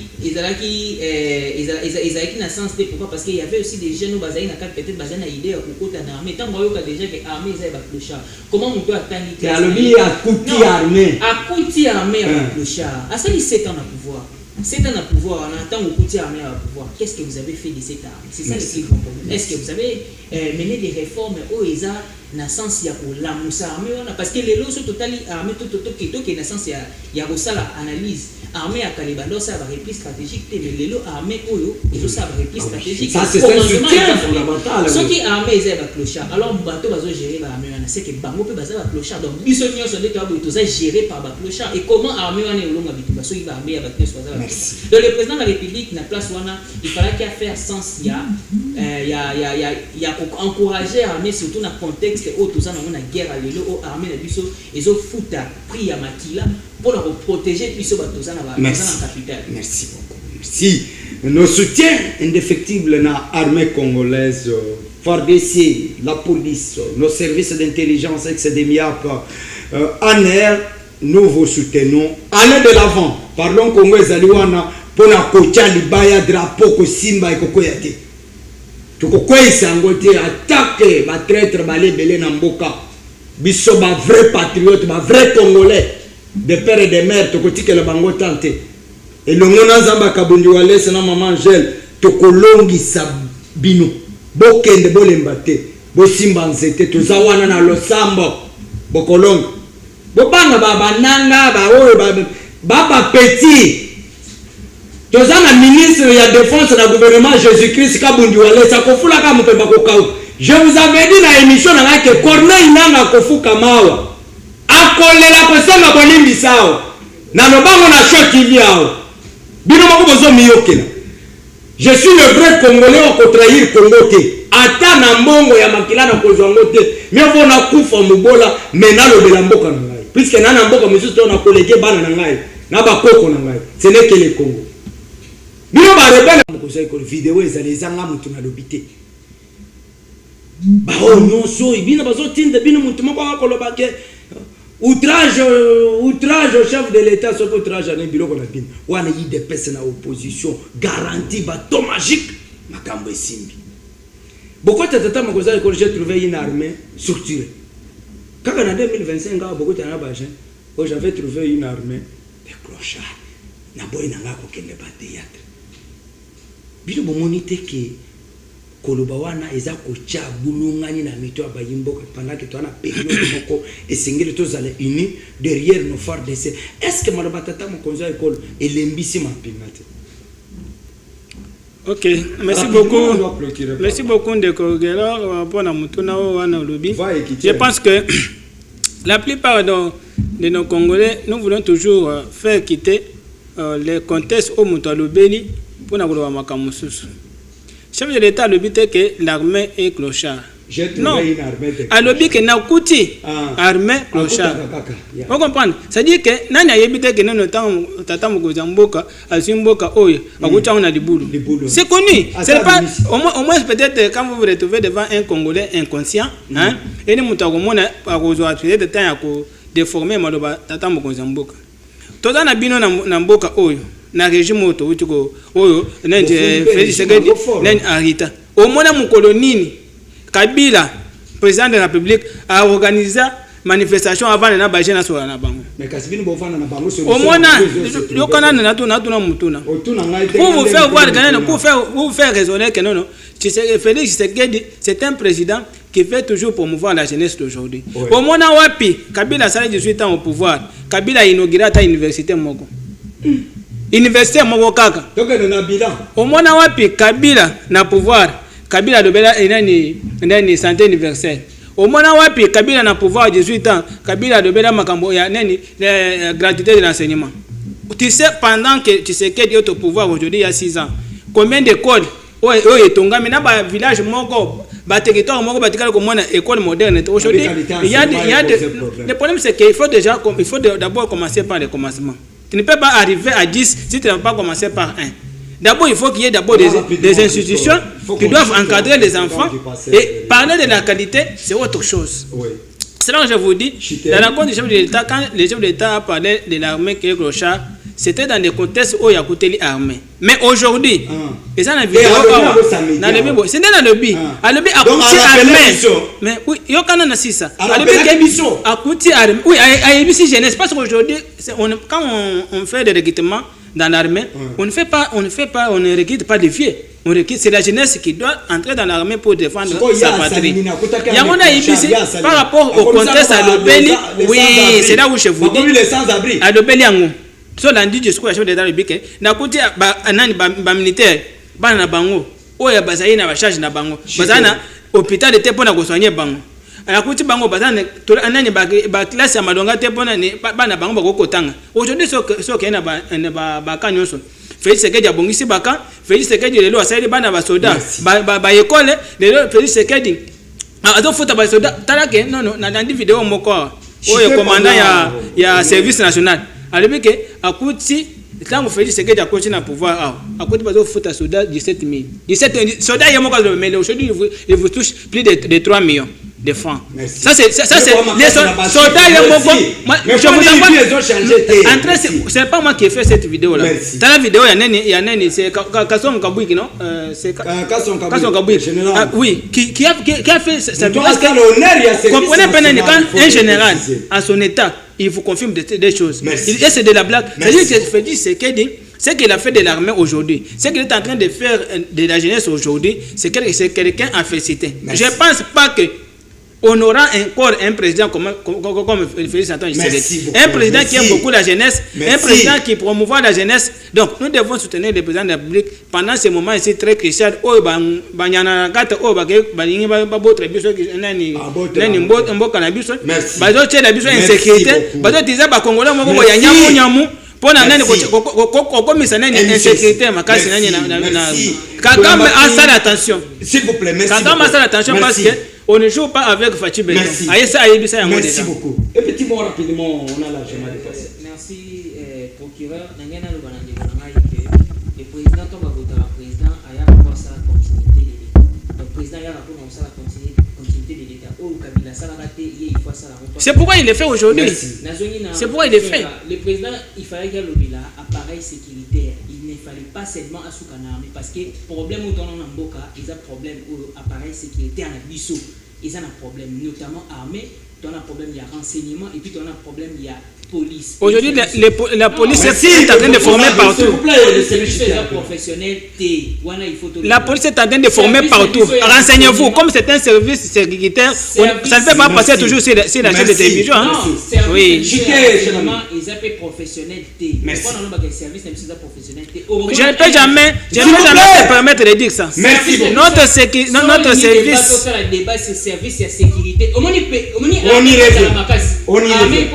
une sens pourquoi parce qu'il y avait aussi des jeunes qui avaient peut-être une idée pour côté de l'armée tant que déjà que l'armée est clochard comment on doit attendre à côté armée à clochard à ça il 7 ans à pouvoir 7 ans à pouvoir on attend au côté armée à pouvoir qu'est-ce que vous avez fait de cette armée c'est ça le plus grand problème est-ce que vous avez mené des réformes au ESA na sens ya ko la musa armée parce que les lots totali armée tout qui na sens ya ko sala analyse armée à Kalibando ça va repli stratégique mais les lots armée oyo et ça va repli stratégique ça c'est un soutien fondamental ce qui armée est ba clochard alors bato bazo gérer ba armée c'est que bango pe baza ba clochard donc biso nyonso de to to za gérer par ba clochard et comment armée wana elonga bitumba so il va armée ba nyonso baza ba donc le président de la République na place wana il fallait qu'il faire sens ya encourager armée surtout dans contexte où tout ça na guerre à l'élo armée na biso ezo futa prix ya makila pour protéger biso ba tout ça na capitale. Merci beaucoup. Merci. Nos soutiens indéfectibles na armée congolaise, FARDC, la police, nos services d'intelligence ex-DEMIAP, ANR, nous vous soutenons. Allez de l'avant. Parlons Congo ezaliwana pour na kocha libaya drapeau ko simba et kokoyate. Tukokwesa ngote attaque ba traître ba lebele na mboka biso ba vrai patriote ba vrai congolais de père et de mère tokotike le bango tante et le mona zamba kabundi walese na maman Angèle tokolongisa bino bokende bolemba te bosimba nzete tozawana na losambo bokolonga bobanga ba nanga ba oyo ba petit tozana ministre ya défense na gouvernement Jésus-Christ kabundi walesa kofula ka mupemba kokau je vous avais dit na émission na que Corneille nanga kofuka mawa akolela kosenga bolimbi sao na lobango na show TV ao bino moko bozo miyokela Je suis le vrai Congolais au trahir Congo te. Ata na mbongo ya makila na kozwango te. Mais on a kufa mubola mena lo de la mboka na ngai. Puisque na mboka monsieur to na collègue bana na ngai. Na ba koko na ngai. Ce n'est que le Congo. Bino ba rebelle ko sai ko vidéo ezali zanga mutu na lobité. Ba o nyonso ibina bazo tinda bino mutu moko akoloba ke outrage au chef de l'État, ce outrage à Nebilo na bin. Wana yi des personnes à opposition garantie bateau magique makambo esimbi. Beaucoup de tata makoza ko j'ai trouvé une armée structurée. Quand en 2025 beaucoup de baje, j'avais trouvé une armée de clochards. Na boy na ngako kende ba théâtre. Bilo bomonite ke koloba wana eza kocha bulungani na mito abayimboka pendant que toana période moko esengeli tozala uni derrière nos phares d'essai. Est-ce que maloba tata mokonza école elembisi mapingate? Ok, merci beaucoup. Merci beaucoup de Kogelo pour la mutuna wana lobi. Je pense que la plupart de nos Congolais, nous voulons toujours faire quitter les contextes au Mutaloubeli pour na koloba makamususu. Chef de l'État le but est que l'armée est clochard. Non, à l'objet que n'a coûté armée clochard. Vous comprenez? C'est-à-dire que n'a pas évité que nous tata mugozamboka, azimboka oye, agucha on a du boulot. C'est connu. C'est pas au moins peut-être quand vous vous retrouvez devant un Congolais inconscient, hein, et nous mutagomona agozo atelier de temps à déformer maloba tata mugozamboka. Toza na bino na mboka oyo. Na régime auto utiko oyo nende Félix Tshisekedi nende arita au mona mukolo nini Kabila président de la République a organisé manifestation avant na baje na sola na bango mais kasibini bofana na bango au mona yokana na tuna mutuna pour vous faire voir que pour faire raisonner que non Félix Tshisekedi c'est un président qui fait toujours promouvoir la jeunesse d'aujourd'hui. Au mona wapi Kabila a 18 ans au pouvoir, Kabila a inauguré ta université moko université moko kaka donc na bilan au mona wapi Kabila na pouvoir Kabila dobela nani santé universelle au mona wapi Kabila na pouvoir 18 ans Kabila dobela makambo ya nani gratuité de l'enseignement. Tu sais pendant que tu sais que Dieu au pouvoir aujourd'hui il y a 6 ans combien d'écoles oye tongami na ba village moko ba territoire moko ba tikala ko mona école moderne aujourd'hui il y a le problème c'est qu'il faut d'abord commencer par le commencement. Tu ne peux pas arriver à 10 si tu n'as pas commencé par 1. D'abord, il faut qu'il y ait d'abord des institutions qui doivent encadrer les enfants. Et parler de la qualité, c'est autre chose. Oui. C'est là que je vous dis, dans la compte du chef de l'État, quand le chef de l'État a parlé de l'armée qui est clochard, c'était dans des contextes où il y a coûté l'armée. Mais aujourd'hui, et ça, dans la vidéo, c'est dans le but. À le but, à coûter armée. Mais oui, il y a quand même ça. À coûter armée. Oui, à ABC jeunesse. Parce qu'aujourd'hui, quand on fait des recrutements dans l'armée, on ne recrute pas des vieux. C'est la jeunesse qui doit entrer dans l'armée pour défendre sa patrie. Il y a un ABC par rapport au contexte à l'Obéli. Oui, c'est là où je vous dis. À l'Obéli, so lundi jusqu'au chef de l'État na kuti ba militaire bana na bango oya bazali na ba charge na bango bazana hôpital de te pona ko soigner bango ala kuti bango bazana to anani ba classe ya madonga te pona ni bana bango ba ko kotanga aujourd'hui so ke na ba kanyoso Félix Tshisekedi abongisi baka Félix Tshisekedi lelo asali bana ba soda ba école lelo Félix Tshisekedi azo futa ba soda talake non na ndandi vidéo moko oyo commandant ya service national alors que à côté quand vous faites ce que j'ai coaché na pouvoir à côté bazo foot soda 17 000 soda yamo ka mais aujourd'hui il vous touche plus de 3 millions de francs. Ça c'est les soldats yamo je vous envoie c'est pas moi qui ai fait cette vidéo là. Dans la vidéo il y a nani c'est Kasson Kabouiki non c'est Kasson Kabouiki oui qui a fait ça comprenez pas quand un général à son état il vous confirme des choses. Et c'est de la blague. C'est-à-dire que ce qu'il a fait de l'armée aujourd'hui, ce qu'il est en train de faire de la jeunesse aujourd'hui, c'est quelqu'un en félicité. Je ne pense pas que on aura encore un président comme Félix Antoine Tshisekedi. Un président qui aime beaucoup la jeunesse, un président qui promouvoit la jeunesse. Donc, nous devons soutenir le président de la République pendant ce moment ici très crucial. pona nani ko misa nani insécurité makasi nani na kagame asala attention s'il vous plaît merci kagame asala attention parce que on ne joue pas avec Fachi Beton ayesa ayebisa yango merci beaucoup et petit mot rapidement on a largement dépassé merci procureur nangena lo bana ndeko ngai que le président to bagota la président aya ko sa continuité de l'état le président aya ko sa continuité de l'état au Kabila sala raté il faut ça la. C'est pourquoi il le fait aujourd'hui. C'est pourquoi il le fait. Le président, il fallait qu'il y ait appareil sécuritaire. Il ne fallait pas seulement à Soukanarme parce que problème où on a un boka, ils ont problème où appareil sécuritaire en Bissau. Ils ont un problème, notamment armé. Tu as un problème, il y a renseignement et puis tu as un problème, il y a police. Aujourd'hui, la police est en train de former partout. La police est en train de former partout. Renseignez-vous, comme c'est un service sécuritaire, ça ne peut pas passer toujours sur la chaîne de télévision. Oui. Ils appellent professionnalité. Je ne peux jamais te permettre de dire ça. Notre service. On y revient.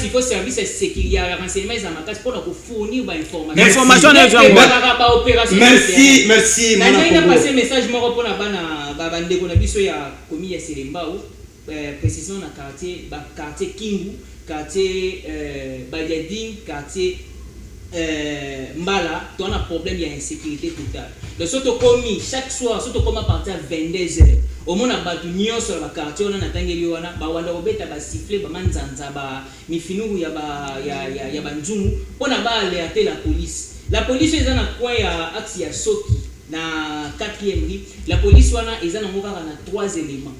Il faut service sécurité, renseignement et zamakasi pour nous fournir l'information. Merci. On a passé message moi pour na bana ndeko na biso ya komi ya Selembao précisément na quartier Kingu, quartier Badiading, quartier Mbala, tu as un problème, il y a insécurité totale. Le soto commis chaque soir, surtout comme à partir de 22h. Au moins, on a battu sur le quartier, on a attendu Yoana, Bawanda Obeta, Basifle, Bamanzanza, Mifinu, Yabanzum, on a alerté la police. La police est dans un coin à Axia Soki, dans 4e rue. La police est dans un 3 éléments.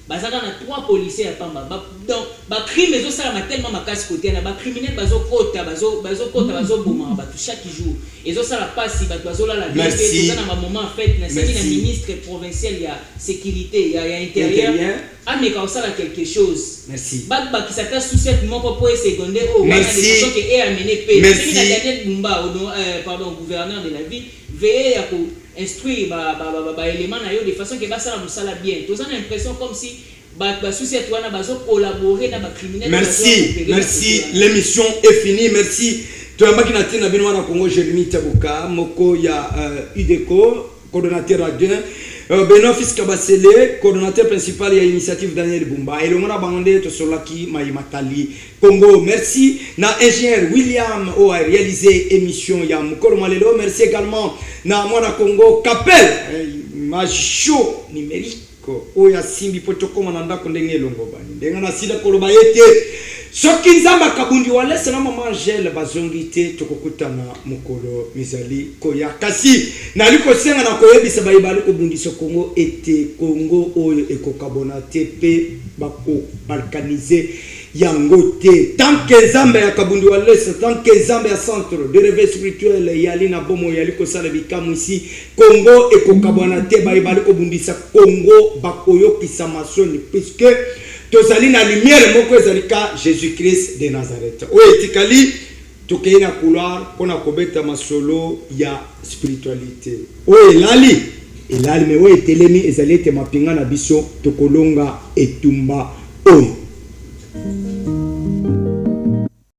Bazaka na 3 policiers à Pamba. Donc, ba crime ezo sala tellement makasi côté na ba criminel bazo kota boma ba chaque jour. Ezo sala passe ba bazo la vérité tout na moment en fait na c'est ministre provincial il y a sécurité, il y a intérieur. Ah mais quand ça quelque chose. Merci. Ba qui s'attache sous cette mon pour secondaire au bana des choses qui est amené paix. C'est la dernière Bumba pardon gouverneur de la ville veiller à instruire élément de façon que ça la bien. Tous on a l'impression comme si collaborer dans les criminels. Merci. L'émission est finie. Merci. Tu as marqué na bino na Congo Jérémy Tabuka, moko ya UDECO, coordonnateur adjoint. Benoît Fiskabasele, coordonnateur principal de l'initiative Daniel Bumba. Et le monde a bandé to solaki Maïmatali Congo. Merci. Na ingénieur William a réalisé émission ya Mukolo Malelo. Merci également na Mwana Congo Capel, Macho numérique. Oya Simbi Potoko Mananda Kondenge Longo Bani. Denga na sida koloba yete. Soki nzamba kabundi wale sana mama Angèle bazongite tokokutana mukolo mizali koya kasi naliko senga na koyebisa bayibali ko bundiso Congo ete Congo oyo ekokabona tepe bako balkaniser yango te tant que nzamba ya kabundi wale tant que nzamba ya centre de réveil spirituel yali na bomo yaliko sala bikamu ici Congo ekokabona te bayibali ko bundisa Congo bakoyo kisamasoni puisque tozali na lumière moko ezalika Jésus-Christ de Nazareth. Oyo etikali tokei na couloir pona kobeta masolo ya spiritualité. Oyo elali me oyo etelemi ezali ete mapinga na biso tokolonga etumba oyo.